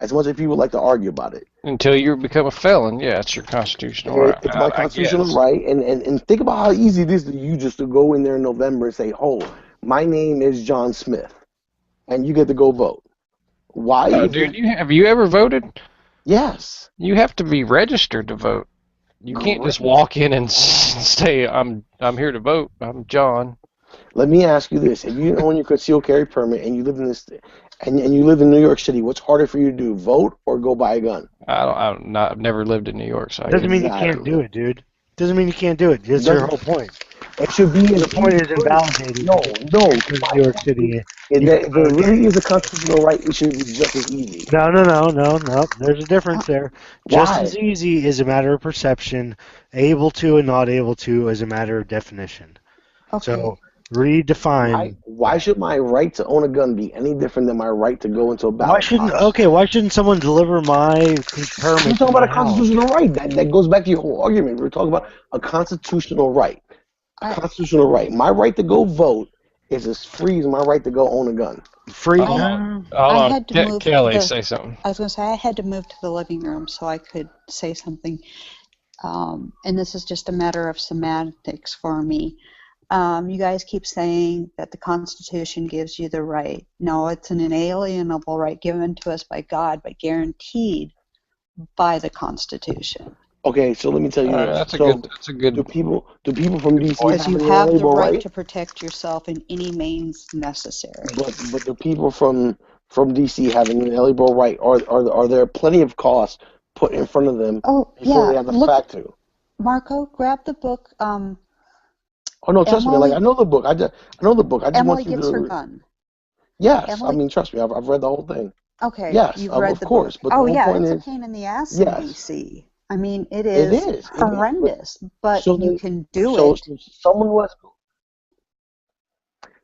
as much as people like to argue about it. Until you become a felon, yeah, it's your constitutional right. It's my constitutional right, and think about how easy it is to you just to go in there in November and say, oh, my name is John Smith, and you get to go vote. Why? Oh, dude, have you ever voted? Yes. You have to be registered to vote. You can't just walk in and say, I'm here to vote. I'm John. Let me ask you this: if you own your concealed carry permit and you live in this, and you live in New York City, what's harder for you to do, vote or go buy a gun? I've never lived in New York, so doesn't mean you can't do it, dude. Doesn't mean you can't do it. That's your whole point. It should be the point is invalidated. No, because New York City. If there really is a constitutional right, it should be just as easy. No. There's a difference there. Just as easy is a matter of perception. Able to and not able to is a matter of definition. Okay. So redefine. Why should my right to own a gun be any different than my right to go into a ballot box? Why shouldn't someone deliver my permit? We're talking about a constitutional right. That goes back to your whole argument. We're talking about a constitutional right. Constitutional right. My right to go vote is as free as my right to go own a gun. Free? I had to move Kelly, say something. I was going to say I had to move to the living room so I could say something. And this is just a matter of semantics for me. You guys keep saying that the Constitution gives you the right. No, it's an inalienable right given to us by God, but guaranteed by the Constitution. Okay, so let me tell you. That's a good. Do people from DC because you have the right to protect yourself in any means necessary. But the people from DC have an inalienable right. Are there plenty of costs put in front of them before they have the fact to? Marco, grab the book. Oh no, trust me. Like I know the book. I know the book. I just Emily want you gets to. her gun. Yes, Emily? I mean, trust me. I've read the whole thing. Okay. Yes, you've read the course. book. But oh the yeah, point it's a pain in the ass yes. in DC. I mean, it is horrendous, but you can do it.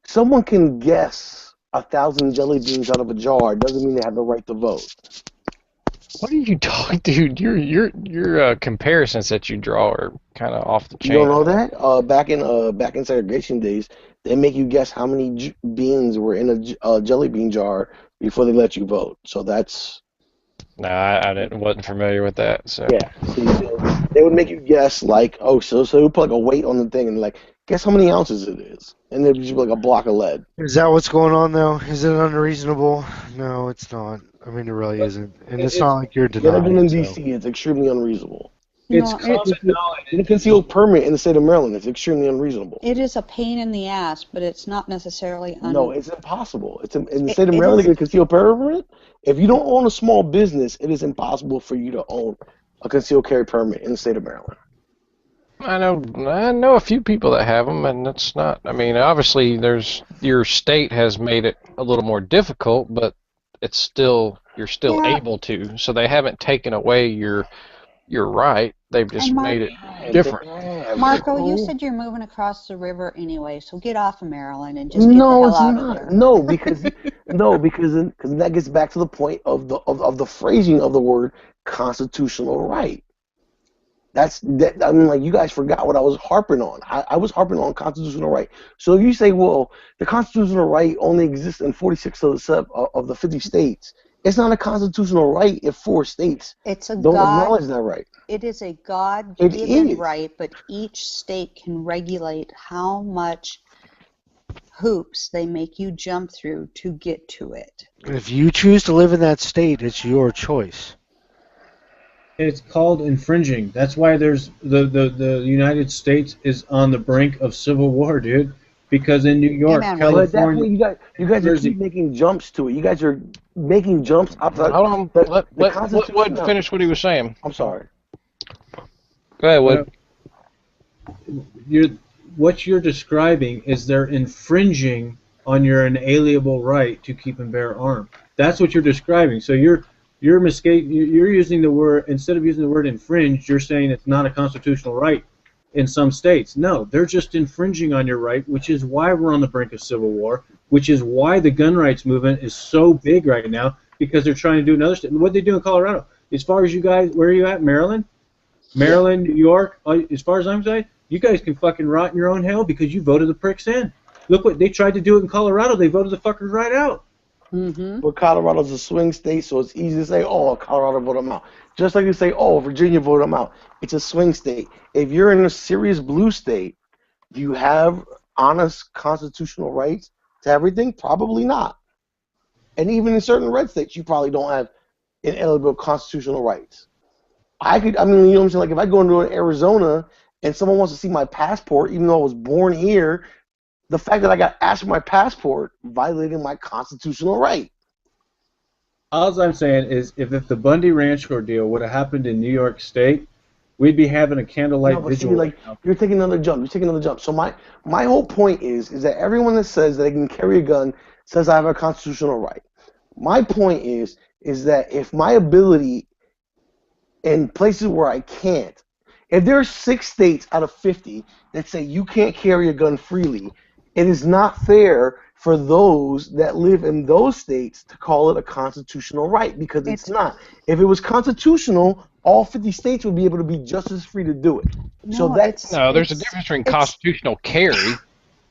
Someone can guess 1,000 jelly beans out of a jar. It doesn't mean they have the right to vote. What are you talking, dude? Your comparisons that you draw are kind of off the chain. You don't know that? Back in segregation days, they make you guess how many beans were in a jelly bean jar before they let you vote. So that's. No, I wasn't familiar with that. So yeah, they would make you guess like, so they would put like a weight on the thing and like guess how many ounces it is, and it'd just be like a block of lead. Is that what's going on though? Is it unreasonable? No, it's not. I mean, it really isn't, and it's not like you're denying. Living in DC, it's extremely unreasonable. It's a concealed permit in the state of Maryland. It's extremely unreasonable. It is a pain in the ass, but it's not necessarily. No, it's impossible. It's in the state of Maryland to get a concealed permit. If you don't own a small business, it is impossible for you to own a concealed carry permit in the state of Maryland. I know a few people that have them, and it's not. I mean, obviously, your state has made it a little more difficult, but you're still Yeah. able to. So they haven't taken away your right. They've just made it different. Marco, you said you're moving across the river anyway, so get off of Maryland and just get the No, hell it's out not. of there. No, because that gets back to the point of the phrasing of the word constitutional right. That. I mean, like, you guys forgot what I was harping on. I was harping on constitutional right. So if you say, well, the constitutional right only exists in 46 of the 50 states, it's not a constitutional right if 4 states It's a don't God. acknowledge that right. It is a It God-given is. right, but each state can regulate how much hoops they make you jump through to get to it. If you choose to live in that state, it's your choice. It's called infringing. That's why there's the United States is on the brink of civil war, dude. Because in New York, Amen. But that's California, what you guys are Jersey. keep making jumps to it. You guys are making jumps outside. Hold on. The Let Constitution. Wood finish what he was saying. I'm sorry. Go ahead, Wood. What you're describing is they're infringing on your inalienable right to keep and bear arms. That's what you're describing. So you're using the word, instead of using the word infringe, you're saying it's not a constitutional right in some states. No, they're just infringing on your right, which is why we're on the brink of civil war, which is why the gun rights movement is so big right now, because they're trying to do another state. What they do in Colorado, as far as you guys, where are you at? Maryland, New York, as far as I'm saying, you guys can fucking rot in your own hell because you voted the pricks in. Look what they tried to do it in Colorado. They voted the fuckers right out. Mm-hmm. But Colorado's a swing state, so it's easy to say, oh, Colorado voted them out. Just like you say, oh, Virginia voted them out. It's a swing state. If you're in a serious blue state, do you have honest constitutional rights to everything? Probably not. And even in certain red states, you probably don't have inalienable constitutional rights. You know what I'm saying? Like, if I go into Arizona and someone wants to see my passport, even though I was born here, the fact that I got asked for my passport violated my constitutional right. All I'm saying is, if the Bundy Ranch ordeal would have happened in New York State, we'd be having a candlelight vigil. See, you're taking another jump. So my whole point is that everyone that says that they can carry a gun says I have a constitutional right. My point is that if my ability in places where I can't, if there are 6 states out of 50 that say you can't carry a gun freely, it is not fair for those that live in those states to call it a constitutional right, because it's not. If it was constitutional, all 50 states would be able to be just as free to do it. There's a difference between constitutional carry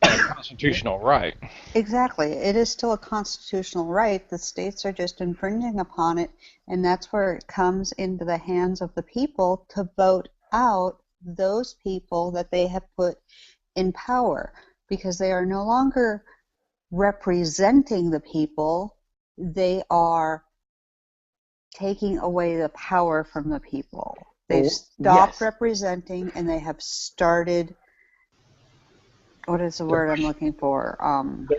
and a constitutional right. Exactly. It is still a constitutional right. The states are just infringing upon it, and that's where it comes into the hands of the people to vote out those people that they have put in power, because they are no longer representing the people, they are taking away the power from the people. They've stopped representing, and they have started, what is the word I'm looking for?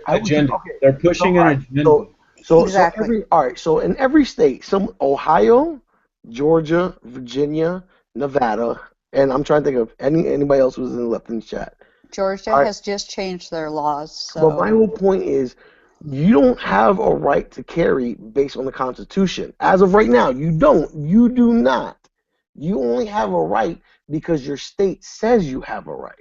Agenda. They're pushing an agenda. Exactly. So in every state, Ohio, Georgia, Virginia, Nevada, and I'm trying to think of anybody else who's left in the chat. Georgia has just changed their laws. So. But my whole point is, you don't have a right to carry based on the Constitution. As of right now, you don't. You do not. You only have a right because your state says you have a right.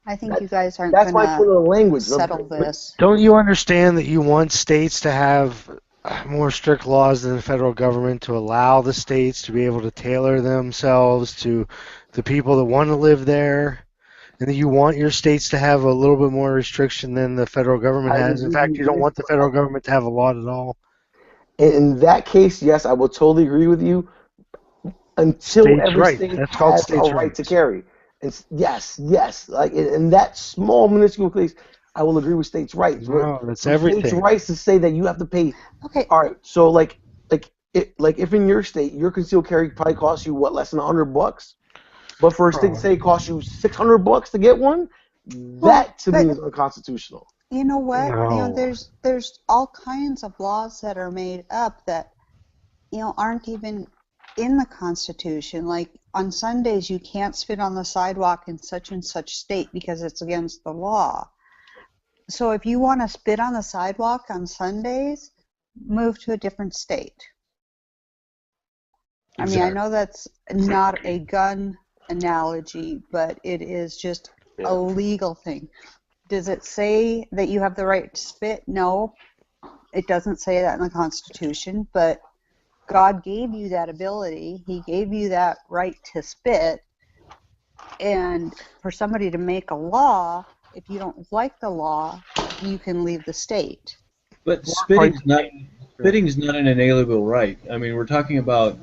I think you guys aren't going to settle this. Don't you understand that you want states to have more strict laws than the federal government to allow the states to be able to tailor themselves to the people that want to live there? And that you want your states to have a little bit more restriction than the federal government has. In fact, you don't want the federal government to have a lot at all. In that case, yes, I will totally agree with you. Until every state has a right to carry. And yes. Like in that small, minuscule case, I will agree with states' rights. No, that's everything. States' rights to say that you have to pay. Okay. All right. So like if in your state your concealed carry probably costs you less than $100. But for a state to say it costs you $600 to get one, that to me is unconstitutional. You know what? No. There's all kinds of laws that are made up that aren't even in the Constitution. Like on Sundays you can't spit on the sidewalk in such and such state because it's against the law. So if you want to spit on the sidewalk on Sundays, move to a different state. I mean, I know that's not a gun analogy, but it is just a legal thing. Does it say that you have the right to spit? No, it doesn't say that in the Constitution, but God gave you that ability. He gave you that right to spit. And for somebody to make a law, if you don't like the law, you can leave the state. But spitting's not an inalienable right. I mean, we're talking about...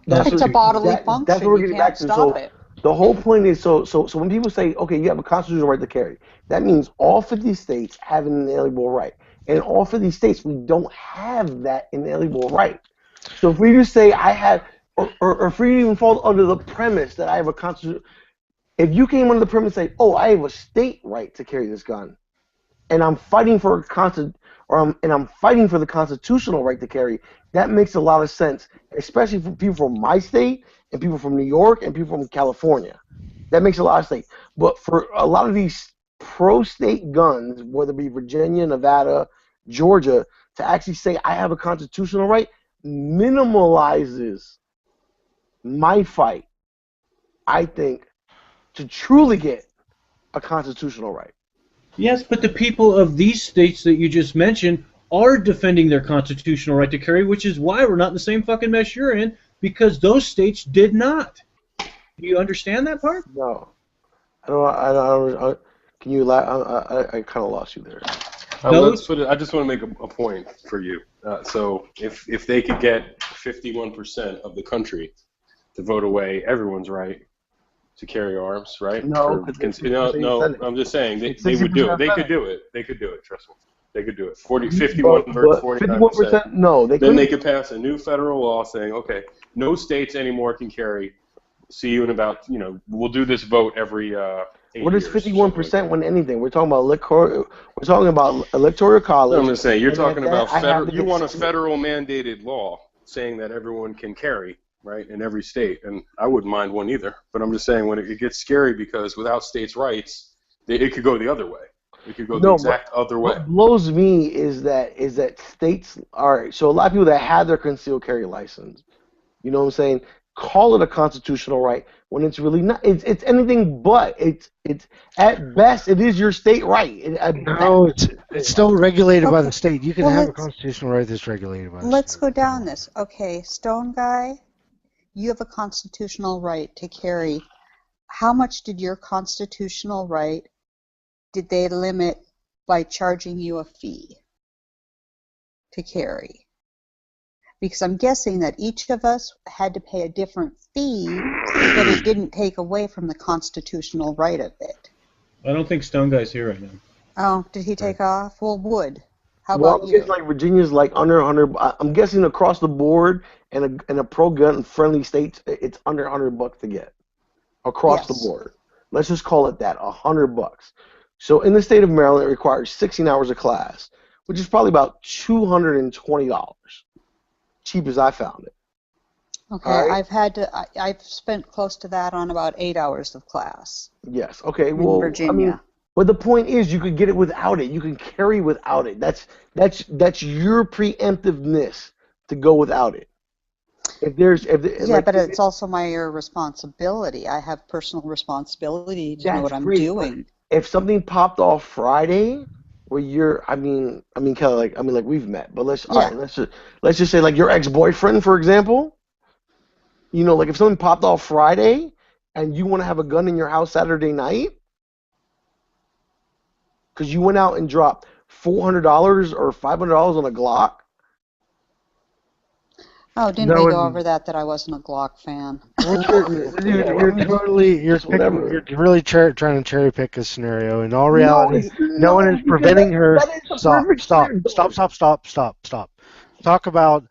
It's a bodily function. That's what we're getting back to. So it. the whole point is, so when people say, okay, you have a constitutional right to carry, that means all 50 states have an inalienable right. And in all 50 states, we don't have that inalienable right. So if we just say I have, or if we even fall under the premise that I have a constitutional, if you came under the premise and say, oh, I have a state right to carry this gun, and I'm fighting for I'm fighting for the constitutional right to carry, that makes a lot of sense, especially for people from my state and people from New York and people from California. That makes a lot of sense. But for a lot of these pro-state guns, whether it be Virginia, Nevada, Georgia, to actually say I have a constitutional right minimalizes my fight, I think, to truly get a constitutional right. Yes, but the people of these states that you just mentioned are defending their constitutional right to carry, which is why we're not in the same fucking mess you're in, because those states did not. Do you understand that part? No. I don't. Can you? I kind of lost you there. Let's put it, I just want to make a point for you. So if they could get 51% of the country to vote away everyone's right to carry arms, right? No, I'm just saying they would do it. They could do it. They could do it. Trust me. They could do it. 51 versus 49%. No, then they could pass a new federal law saying, okay, no states anymore can carry. See you in about, we'll do this vote every 8 What is years. 51% when anything? We're talking about electoral college. No, I'm just saying, you're talking about federal. You want a federal mandated law saying that everyone can carry, right, in every state, and I wouldn't mind one either. But I'm just saying, when it gets scary, because without states' rights, it could go the other way. It could go the exact other way. What blows me is that states are so a lot of people that have their concealed carry license, you know what I'm saying, call it a constitutional right when it's really not. It's anything but. It's at best it is your state right. No, it's still regulated by the state. You can have a constitutional right that's regulated by the state. Let's go down this. Okay, Stone Guy, you have a constitutional right to carry. How much did your constitutional right did they limit by charging you a fee to carry? Because I'm guessing that each of us had to pay a different fee, but it didn't take away from the constitutional right of it. I don't think Stone Guy's here right now. Oh, did he take off? Well, would. How about you? It's like Virginia's like under 100. I'm guessing across the board in a pro-gun friendly state, it's under $100 to get across the board. Let's just call it that, $100. So in the state of Maryland, it requires 16 hours of class, which is probably about $220. Cheap as I found it. Okay, right? I've spent close to that on about 8 hours of class. Yes. Okay. In well, Virginia. I mean, but the point is, you could get it without it. You can carry without it. That's your preemptiveness to go without it. But it's also my responsibility. I have personal responsibility to know what I'm doing. If something popped off Friday, where you're, I mean, kind of like we've met, but let's just say like your ex-boyfriend, for example. You know, like if something popped off Friday, and you want to have a gun in your house Saturday night, because you went out and dropped $400 or $500 on a Glock. Oh, didn't we go over that I wasn't a Glock fan? You're really trying to cherry pick a scenario. In all reality, no one is preventing her. Stop. Talk about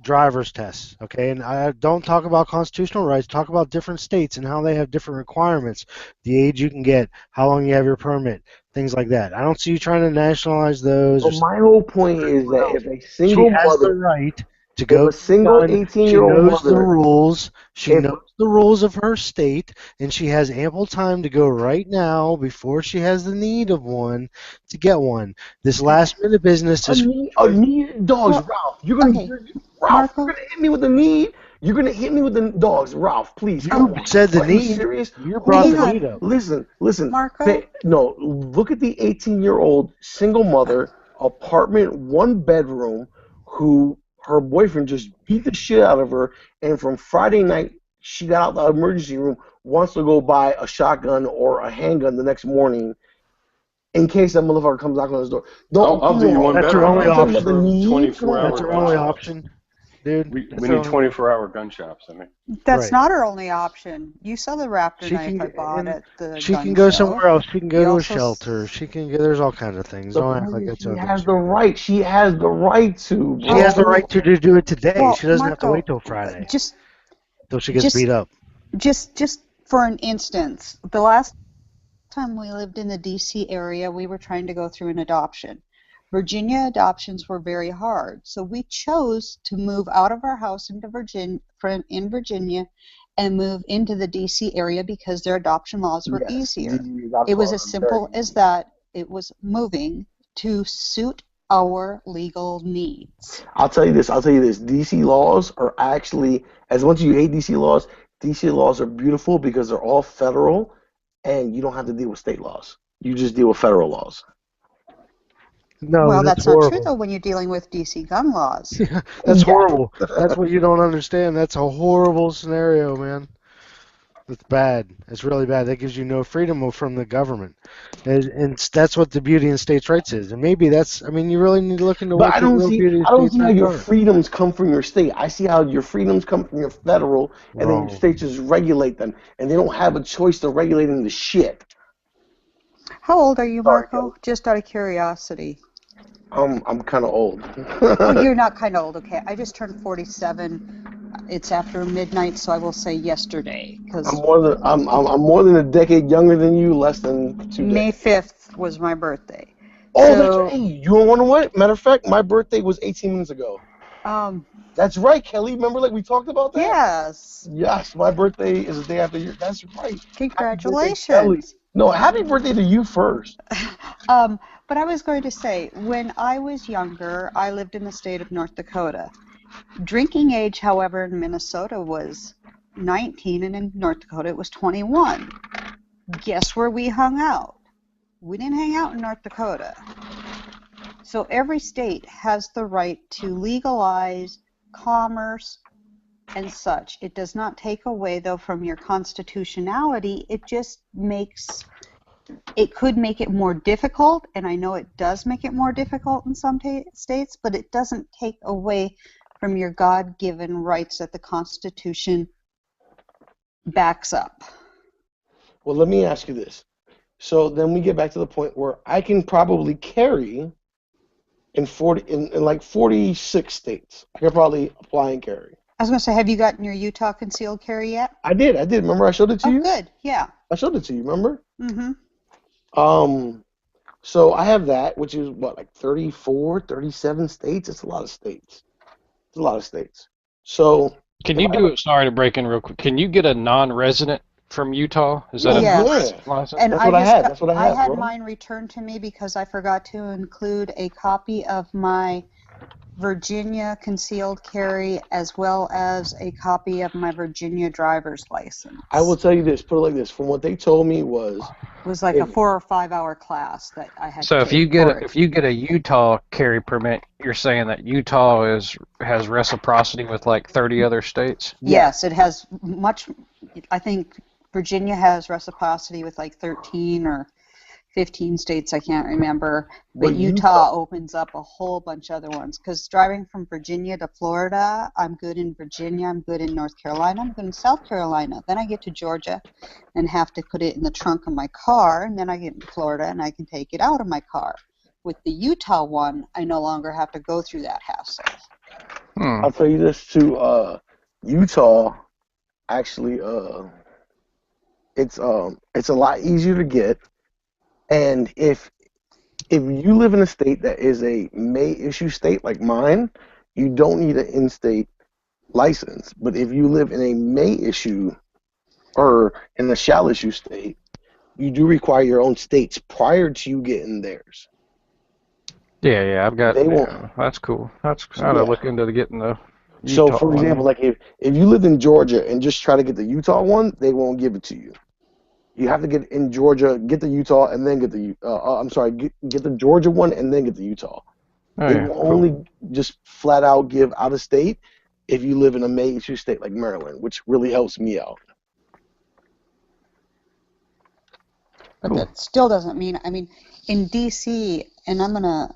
driver's tests, okay? And I don't talk about constitutional rights. Talk about different states and how they have different requirements, the age you can get, how long you have your permit, things like that. I don't see you trying to nationalize those. So my whole point is that if a single she has the right to go. If a single She 18-year-old knows the mother, rules. She if- knows the rules of her state, and she has ample time to go right now before she has the need of one to get one. This last minute business is a need dogs, Ralph. Okay, Ralph, Marco. you're gonna hit me with the need. You're gonna hit me with the dogs, Ralph. Please. You said the Are you need. serious? You brought Hang the on. need up. Listen. Marco? No, look at the 18-year-old single mother, apartment, 1 bedroom, who her boyfriend just beat the shit out of her, and from Friday night she got out the emergency room, wants to go buy a shotgun or a handgun the next morning in case that motherfucker comes knocking on his door. I'll do you one That's better. her only I'll do option. for 24-hour That's her gun only shops. option, dude. We That's need her only- 24-hour gun shops. I mean, That's Right. not her only option. You saw the Raptor She knife can I get- bought and at the She gun can go show. somewhere else. She can go You to a also shelter. She can go. There's all kinds of things. The Don't act point like is that's she okay. has the right. She has the right to. She has the bro. right to do it today. Well, She doesn't have to Marco, wait till Friday, Just, till she gets just, beat up. just for an instance, the last time we lived in the D.C. area, we were trying to go through an adoption. Virginia adoptions were very hard, so we chose to move out of our house in Virginia and move into the D.C. area because their adoption laws were easier. It was as simple as that. It was moving to suit our legal needs. I'll tell you this. DC laws are actually, as much as you hate DC laws are beautiful because they're all federal, and you don't have to deal with state laws. You just deal with federal laws. No, Well, that's that's not true horrible. though when you're dealing with D.C. gun laws. That's horrible. That's what you don't understand. That's a horrible scenario, man. It's bad. It's really bad. That gives you no freedom from the government, and that's what the beauty in states' rights is. And maybe that's. I mean, you really need to look into But what I the don't real see. beauty of I don't states' see how rights your are. freedoms come from your state. I see how your freedoms come from your federal, and then Wrong. your states just regulate them, and they don't have a choice to regulate them to shit. How old are you, Marco? Just out of curiosity. I'm kind of old. Oh, you're not kind of old, okay. I just turned 47. It's after midnight, so I will say yesterday. Because I'm more than a decade younger than you, less than 2 days. May 5th was my birthday. Oh, So, that's right. Hey, you want to know what? Matter of fact, my birthday was 18 minutes ago. That's right, Kelly. Remember, like we talked about that? Yes. Yes, my birthday is the day after yours. That's right. Congratulations. Happy birthday, Kelly. No, happy birthday to you first. But I was going to say, when I was younger, I lived in the state of North Dakota. Drinking age, however, in Minnesota was 19, and in North Dakota it was 21. Guess where we hung out? We didn't hang out in North Dakota. So every state has the right to legalize commerce and such. It does not take away, though, from your constitutionality. It just makes... It could make it more difficult, and I know it does make it more difficult in some states, but it doesn't take away from your God-given rights that the Constitution backs up. Well, let me ask you this. So then we get back to the point where I can probably carry in 46 states. I could probably apply and carry. I was going to say, have you gotten your Utah concealed carry yet? I did. Remember I showed it to you? Oh, good. Yeah. I showed it to you, remember? Mm-hmm. So I have that, which is what, like 34, 37 states? It's a lot of states. So Can you do it? Sorry to break in real quick. Can you get a non-resident from Utah? Is that Yes. a license? And That's what I had. That's what I had, had bro. mine returned to me because I forgot to include a copy of my Virginia concealed carry as well as a copy of my Virginia driver's license. I will tell you this, put it like this, from what they told me was It was like a 4 or 5 hour class that I had So to if you take get for it. if you get a Utah carry permit, you're saying that Utah has reciprocity with like 30 other states? Yes, it has much. I think Virginia has reciprocity with like 13 or 15 states, I can't remember. But Well, Utah opens up a whole bunch of other ones. Because driving from Virginia to Florida, I'm good in Virginia, I'm good in North Carolina, I'm good in South Carolina. Then I get to Georgia and have to put it in the trunk of my car, and then I get in Florida and I can take it out of my car. With the Utah one, I no longer have to go through that hassle. I'll tell you this too, Utah actually it's a lot easier to get, and if you live in a state that is a May issue state like mine, you don't need an in-state license. But if you live in a may issue or in a shall issue state, you do require your own states prior to you getting theirs. Yeah, I've got. They won't. Yeah, that's cool. I gotta look into getting the So, Utah for example, like if you lived in Georgia and just try to get the Utah one, they won't give it to you. You have to get in Georgia, get the Utah, and then get the get the Georgia one and then get the Utah. They will only just flat out give out of state if you live in a May issue state like Maryland, which really helps me out. But that still doesn't mean, I mean, in D.C., and I'm going to,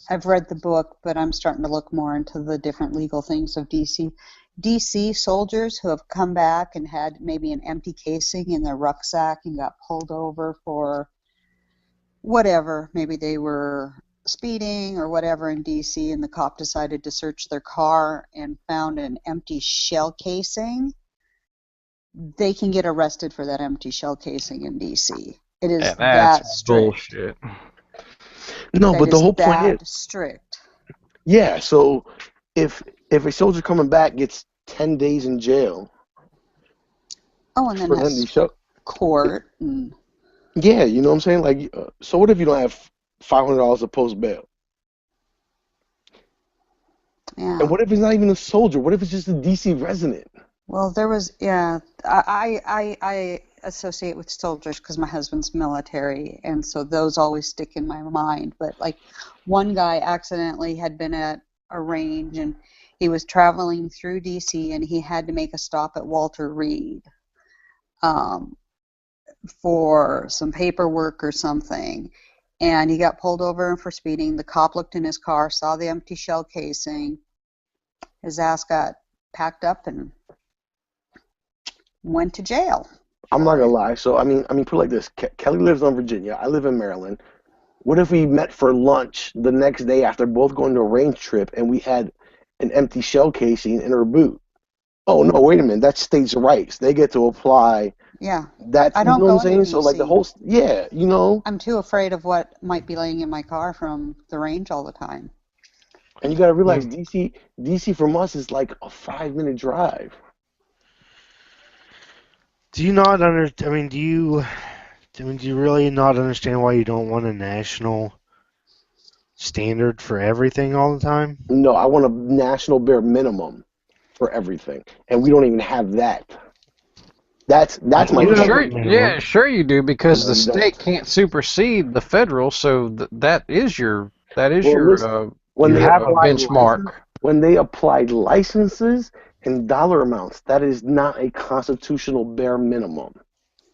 I've read the book, but I'm starting to look more into the different legal things of D.C. D.C. soldiers who have come back and had maybe an empty casing in their rucksack and got pulled over for whatever, maybe they were speeding or whatever in D.C., and the cop decided to search their car and found an empty shell casing, they can get arrested for that empty shell casing in D.C. It is that strict. Bullshit. No, but the whole point is strict. Yeah, so if a soldier coming back gets 10 days in jail. Oh, and then that's court. And... Yeah, you know what I'm saying? Like, so what if you don't have $500 to post bail? Yeah. And what if it's not even a soldier? What if it's just a DC resident? Well, there was, yeah, I associate with soldiers because my husband's military, and so those always stick in my mind. But like, one guy accidentally had been at a range, and he was traveling through DC, and he had to make a stop at Walter Reed for some paperwork or something, and he got pulled over for speeding. The cop looked in his car, saw the empty shell casing. His ass got packed up and went to jail. I'm not gonna lie. So I mean, put it like this: Kelly lives in Virginia. I live in Maryland. What if we met for lunch the next day after both going to a range trip, and we had an empty shell casing in her boot? Oh no! Wait a minute. That's states' rights. They get to apply. Yeah. That's I don't you know go what I'm saying. into So like the DC. whole you know. I'm too afraid of what might be laying in my car from the range all the time. And you gotta realize DC from us is like a 5-minute drive. Do you not I mean, do you really not understand why you don't want a national standard for everything all the time? No, I want a national bare minimum for everything, and we don't even have that. That's my sure you do, because the state can't supersede the federal, so that is your benchmark. When they applied licenses and dollar amounts, that is not a constitutional bare minimum,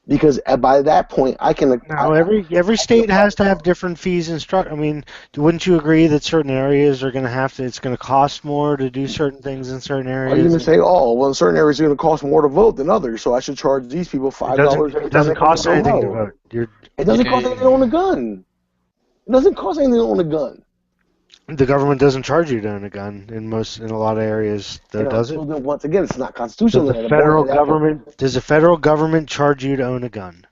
because by that point I can. No, every state has to have different fees and structure. I mean, wouldn't you agree that certain areas are going to have to? It's going to cost more to do certain things in certain areas. Are you going to say, oh, well, in certain areas it's going to cost more to vote than others, so I should charge these people $5? It doesn't cost anything to vote. It doesn't cost anything to own a gun. It doesn't cost anything to own a gun. The government doesn't charge you to own a gun in a lot of areas, though, does it? Once again, it's not constitutional. Does the federal government charge you to own a gun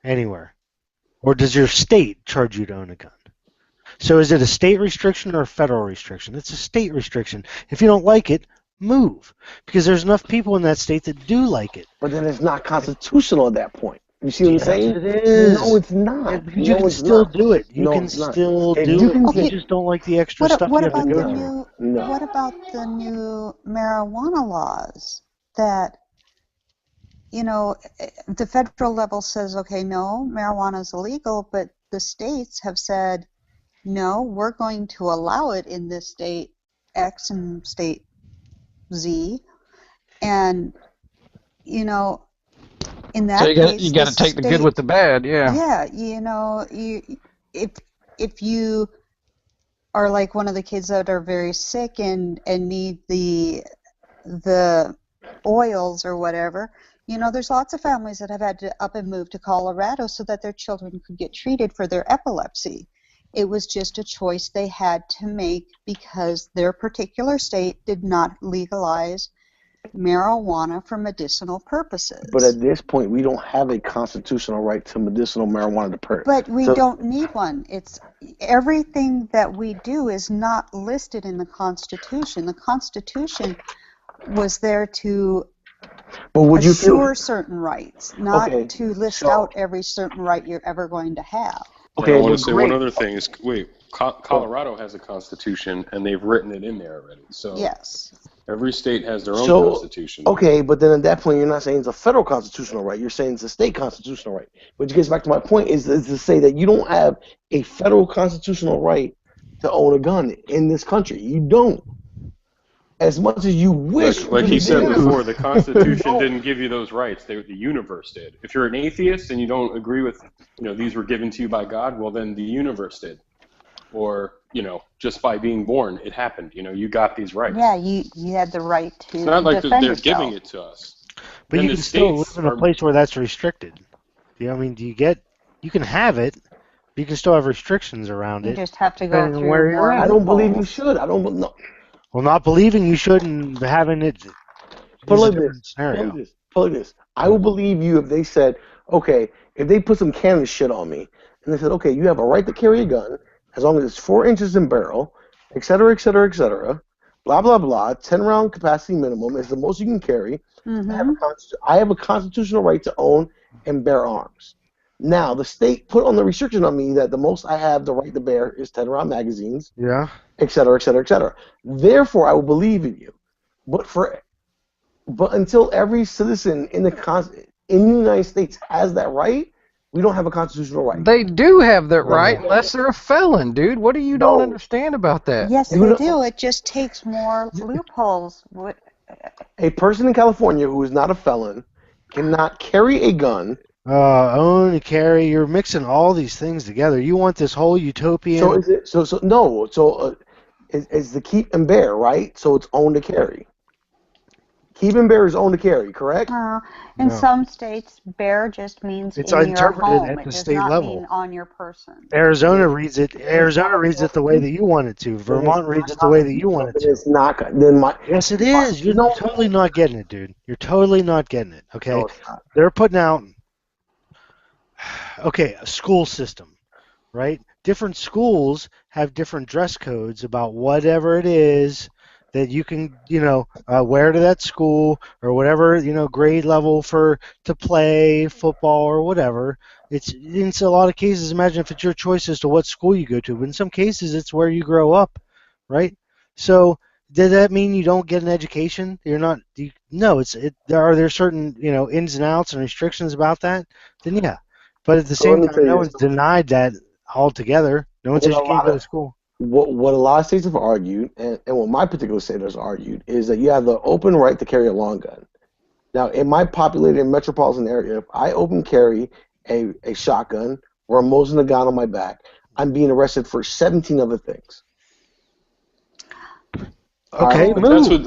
anywhere, or does your state charge you to own a gun? So is it a state restriction or a federal restriction? It's a state restriction. If you don't like it, move, because there's enough people in that state that do like it. But then it's not constitutional at that point. You see what I'm saying? It is. No, it's not. You can still do it. You can still do it. You just don't like the extra stuff you have to go through. What about the new marijuana laws that, the federal level says, okay, no, marijuana is illegal, but the states have said, no, we're going to allow it in this state X and state Z. And, in that case, you got to take the good with the bad, yeah. Yeah, if you are like one of the kids that are very sick and need the oils or whatever, there's lots of families that have had to up and move to Colorado so that their children could get treated for their epilepsy. It was just a choice they had to make because their particular state did not legalize marijuana for medicinal purposes. But at this point, we don't have a constitutional right to medicinal marijuana to purchase. But we don't need one. It's everything that we do is not listed in the Constitution. The Constitution was there to assure certain rights, not to list out every certain right you're ever going to have. Okay, I want to say one other thing is, Colorado has a constitution, and they've written it in there already. So yes, every state has their own constitution. Okay, but then at that point, you're not saying it's a federal constitutional right. You're saying it's a state constitutional right. Which gets back to my point, is to say that you don't have a federal constitutional right to own a gun in this country. You don't. As much as you wish. Like he said before, the Constitution didn't give you those rights. The universe did. If you're an atheist and you don't agree with, these were given to you by God, well, then the universe did. Or, just by being born, it happened. You got these rights. Yeah, you had the right to It's not like defend they're yourself. giving it to us. But And you the can still live states in a place where that's restricted. You can have it, but you can still have restrictions around You it. just have to go depending on through where you're more at. I don't believe you should. I don't know. Well, not believing you shouldn't, having it. Put it is a like different this. scenario. Put it like this. I will believe you if they said, okay, if they put some cannabis shit on me, and they said, okay, you have a right to carry a gun as long as it's 4 inches in barrel, et cetera, et cetera, et cetera, blah, blah, blah, 10-round capacity minimum is the most you can carry. I have a constitutional right to own and bear arms. Now, the state put on the restriction on me that the most I have the right to bear is 10-round magazines, Yeah. et cetera, et cetera, et cetera. Therefore, I will believe in you. But until every citizen in the United States has that right, we don't have a constitutional right. They do have that right, unless they're a felon, dude. What do you don't understand about that? Yes, they do. It just takes more loopholes. A person in California who is not a felon cannot carry a gun. Own and carry. You're mixing all these things together. You want this whole utopian. So is it? So no. So it's the keep and bear, right? So it's own to carry. Keep and bear is own to carry, correct? In some states, bear just means It's in your interpreted home. at It the does state not level. mean on your person. Arizona reads it. Arizona reads it the way that you want it to. Vermont reads it the way that you want it to. It's not. Then yes, it is. You're totally not getting it, dude. You're totally not getting it. Okay, No, it's not. they're putting out. Okay, a school system, right? Different schools have different dress codes about whatever it is that you can, wear to that school or whatever, grade level to play football or whatever. It's in a lot of cases. Imagine if it's your choice as to what school you go to, but in some cases it's where you grow up, right? So does that mean you don't get an education? You're not. No, are there certain ins and outs and restrictions about that? Then yeah, but at the same time, no one's denied that altogether. No one says you can't go to school. What a lot of states have argued, and what my particular state has argued, is that you have the open right to carry a long gun. Now, in my populated metropolitan area, if I open carry a shotgun or a Mosin Nagant on my back, I'm being arrested for 17 other things. Okay, but that's what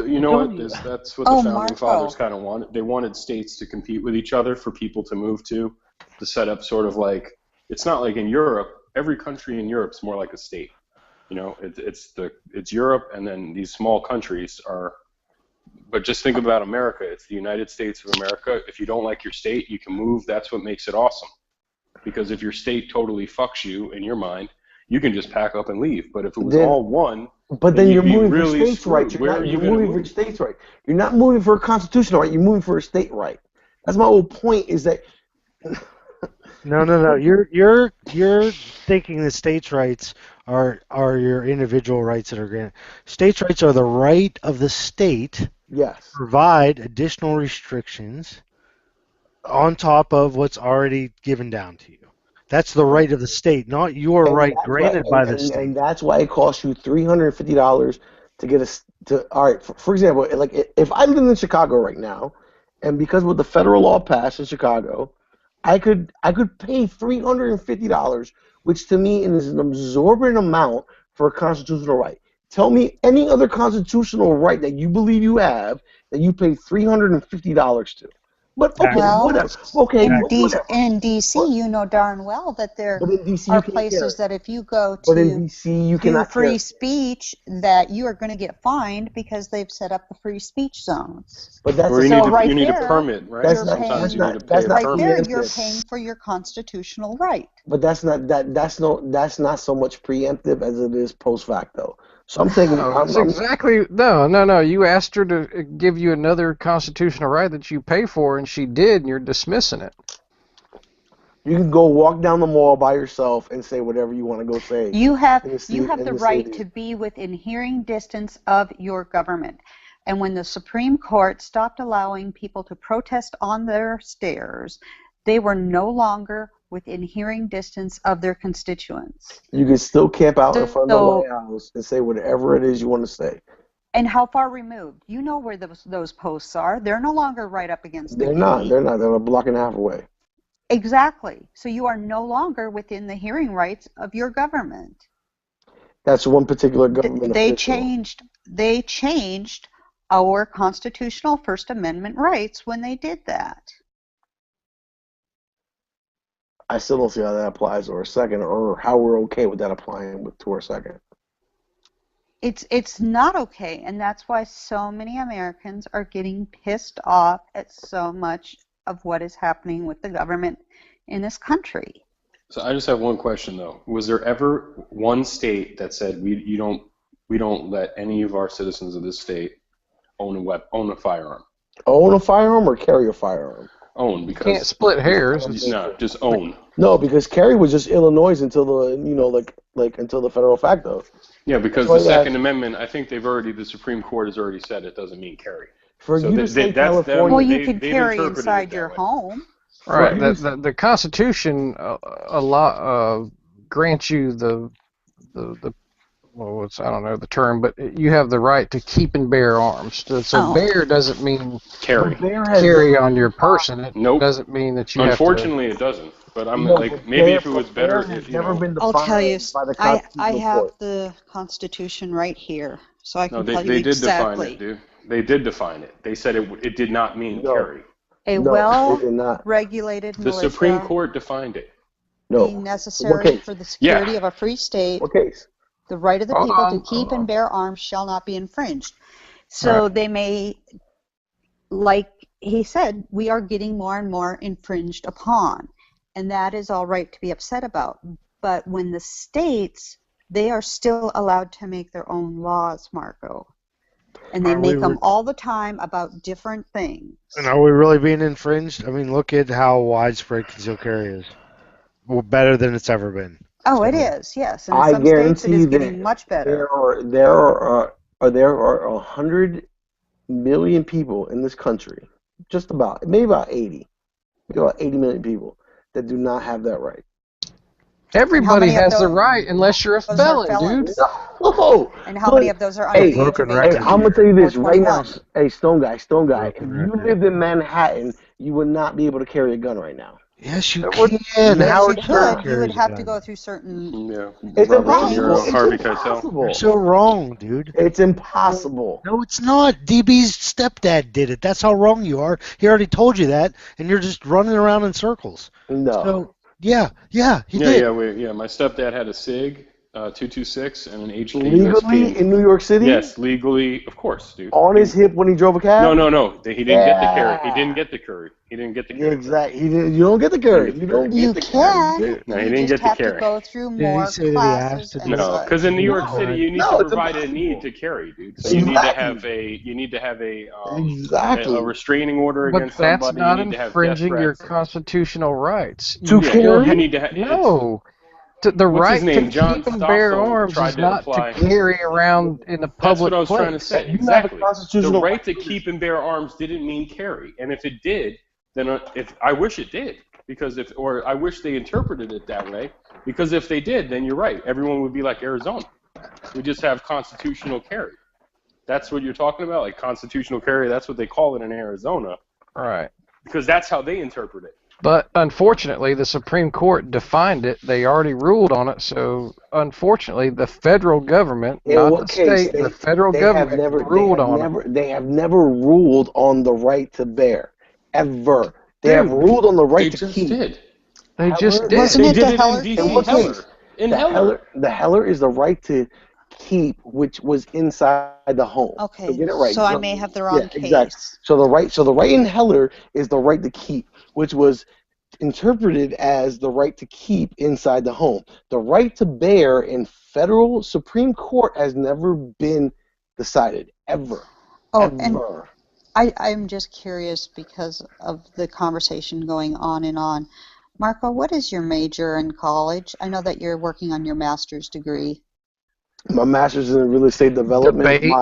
that's what the founding fathers kind of wanted. They wanted states to compete with each other for people to move to set up sort of like, it's not like in Europe. Every country in Europe is more like a state. It's Europe, and then these small countries are. But just think about America. It's the United States of America. If you don't like your state, you can move. That's what makes it awesome. Because if your state totally fucks you in your mind, you can just pack up and leave. But if it was all one, but then you're moving really for states' screwed. rights. Where are you You're moving for states' rights. You're not moving for a constitutional right. You're moving for a state right. That's my whole point. Is that. No. You're thinking the states' rights are your individual rights that are granted. States' rights are the right of the state. Yes. To provide additional restrictions on top of what's already given down to you. That's the right of the state, not your right granted by the state. And that's why it costs you $350 to get all right. For example, like if I live in Chicago right now, and because with the federal law passed in Chicago, I could pay $350, which to me is an absorbent amount for a constitutional right. Tell me any other constitutional right that you believe you have that you pay $350 to. But okay, Well, whatever. Okay, in, but D- whatever. in DC, you know darn well that there But in DC, are you can't places carry. that if you go But in to DC, you do cannot free carry. speech, that you are going to get fined because they've set up the free speech zones. But that's Or a, you need So to right you need a there, permit, right? that's you're not Sometimes that's you paying. need to not pay that's a not Right there, permit. you're preemptive. paying for your constitutional right. But that's not so much preemptive as it is post facto. So I'm taking. No, it's exactly no. You asked her to give you another constitutional right that you pay for, and she did, and you're dismissing it. You can go walk down the mall by yourself and say whatever you want to go say. You have in the the right city. to be within hearing distance of your government. And when the Supreme Court stopped allowing people to protest on their stairs, they were no longer within hearing distance of their constituents. You can still camp out in front of the So, White House and say whatever it is you want to say. and how far removed? You know where those posts are. They're no longer right up against the They're gate. not. They're not. They're a block and a half away. Exactly. So you are no longer within the hearing rights of your government. That's one particular government They official. changed our constitutional First Amendment rights when they did that. I still don't see how that applies to our second, or how we're okay with that applying to our second. It's not okay, and that's why so many Americans are getting pissed off at so much of what is happening with the government in this country. So I just have one question though. Was there ever one state that said we don't let any of our citizens of this state own a firearm? Own a firearm or carry a firearm? Own, because Can't split hairs. No, just own. No, because carry was just Illinois until the until the federal facto. Yeah, because That's the why you Second Amendment, I think the Supreme Court has already said it doesn't mean carry. For So you to say California, Well, you could carry inside your home. Right. The Constitution grants you the well, I don't know the term, but you have the right to keep and bear arms. So bear doesn't mean carry on your person. It doesn't mean that you Unfortunately, have to. it doesn't. But I'm like, maybe if it was better, I'll tell you, I have the Constitution right here, so I can tell you they did exactly. define it, dude. They did define it. They said it did not mean carry. A well-regulated The militia Supreme Court defined it. being necessary for the security of a free state. What case? The right of the people to keep and bear arms shall not be infringed. So they may, like he said, we are getting more and more infringed upon. And that is all right to be upset about. But when the states, they are still allowed to make their own laws, Marco. And they make them all the time about different things. And are we really being infringed? I mean, look at how widespread concealed carry is. Well, better than it's ever been. Oh, it is, yes. And in I some states it guarantee is that getting much better. there are 100 million people in this country, just about, maybe about 80, maybe about 80 million people that do not have that right. Everybody has the right unless you're a felon, dude. No. And how many of those are under the age of 18? Hey, I'm gonna tell you this right now. 21? Hey, Stone Guy, if you lived in Manhattan, you would not be able to carry a gun right now. Yes, you can. Yes, Howard you Stern could. You would have to go through certain... It's Robert De impossible. Niro, Harvey It's Keitel. impossible. You're so wrong, dude. It's impossible. No, it's not. DB's stepdad did it. That's how wrong you are. He already told you that, and you're just running around in circles. No. So, he did. My stepdad had a SIG, 226, and an HK Legally USP. in New York City? Yes, legally, of course, dude. On his hip when he drove a cab? No. He didn't get the carry. He didn't get the carry. Yeah, exactly. You don't get the carry. You don't get the carry. No, he didn't get the have to carry. go through Did he more say that he classes. has to and do No, such. because in New York City you need to it's provide a impossible. need to carry, dude. So you need to have a restraining order But against that's somebody. not you need to have infringing death your threats. constitutional rights. To carry? You need to have No. The What's right his name? to John keep and bear Stossel arms tried is to not apply. to carry around in a That's public what I was place. trying to say. You have a Exactly. constitutional The right to keep and bear arms didn't mean carry, and if it did, then I wish it did, or I wish they interpreted it that way, because if they did, then you're right. Everyone would be like Arizona. We just have constitutional carry. That's what you're talking about, like constitutional carry. That's what they call it in Arizona. Right. Because that's how they interpret it. But unfortunately, the Supreme Court defined it. They already ruled on it. So unfortunately, the federal government, not the state, the federal government ruled on it. They have never ruled on the right to bear. ever. They have ruled on the right They to just keep. did. They just Heller- did. Wasn't They it did the it Heller in D.C. In what case? case? In The Heller. The Heller is the right to keep, which was inside the home. Okay, So get it right. so I may have the wrong case. Exactly. So the right in Heller is the right to keep, which was interpreted as the right to keep inside the home. The right to bear in federal Supreme Court has never been decided ever. Oh, ever. and I'm just curious because of the conversation going on and on. Marco, what is your major in college? I know that you're working on your master's degree. My master's in real estate development. Debate.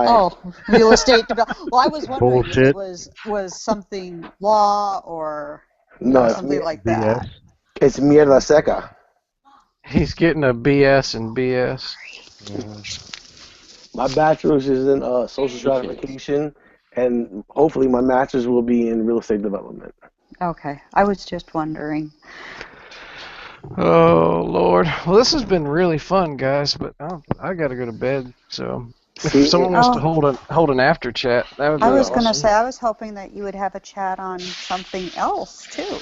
Real estate development. Well, I was wondering if it Bullshit. was something law or No, it's something like that. It's mierda seca. He's getting a BS and BS. My bachelor's is in social stratification, and hopefully my master's will be in real estate development. Okay, I was just wondering. Oh Lord. Well, this has been really fun, guys. But I got to go to bed. So if someone wants to hold an after chat, that would be awesome. I was going to say I was hoping that you would have a chat on something else too.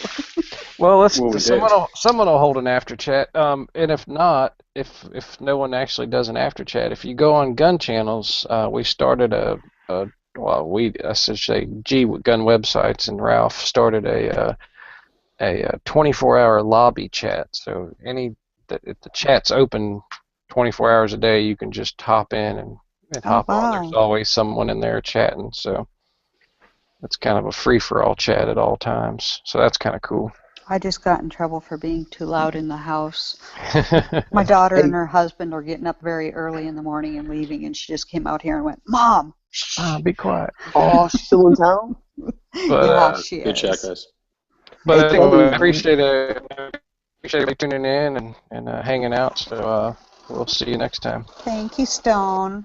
Well, someone will hold an after chat. And if not, if no one actually does an after chat, if you go on Gun Channels, we started a I should say G Gun Websites, and Ralph started a 24-hour lobby chat. So if the chat's open 24 hours a day, you can just hop in and hop on. There's always someone in there chatting. So it's kind of a free-for-all chat at all times. So that's kind of cool. I just got in trouble for being too loud in the house. My daughter and her husband are getting up very early in the morning and leaving, and she just came out here and went, "Mom, shh." Be quiet. Oh, she's still in town? But, yeah, she is. Good chat, guys. But I appreciate you tuning in and hanging out. So we'll see you next time. Thank you, Stone.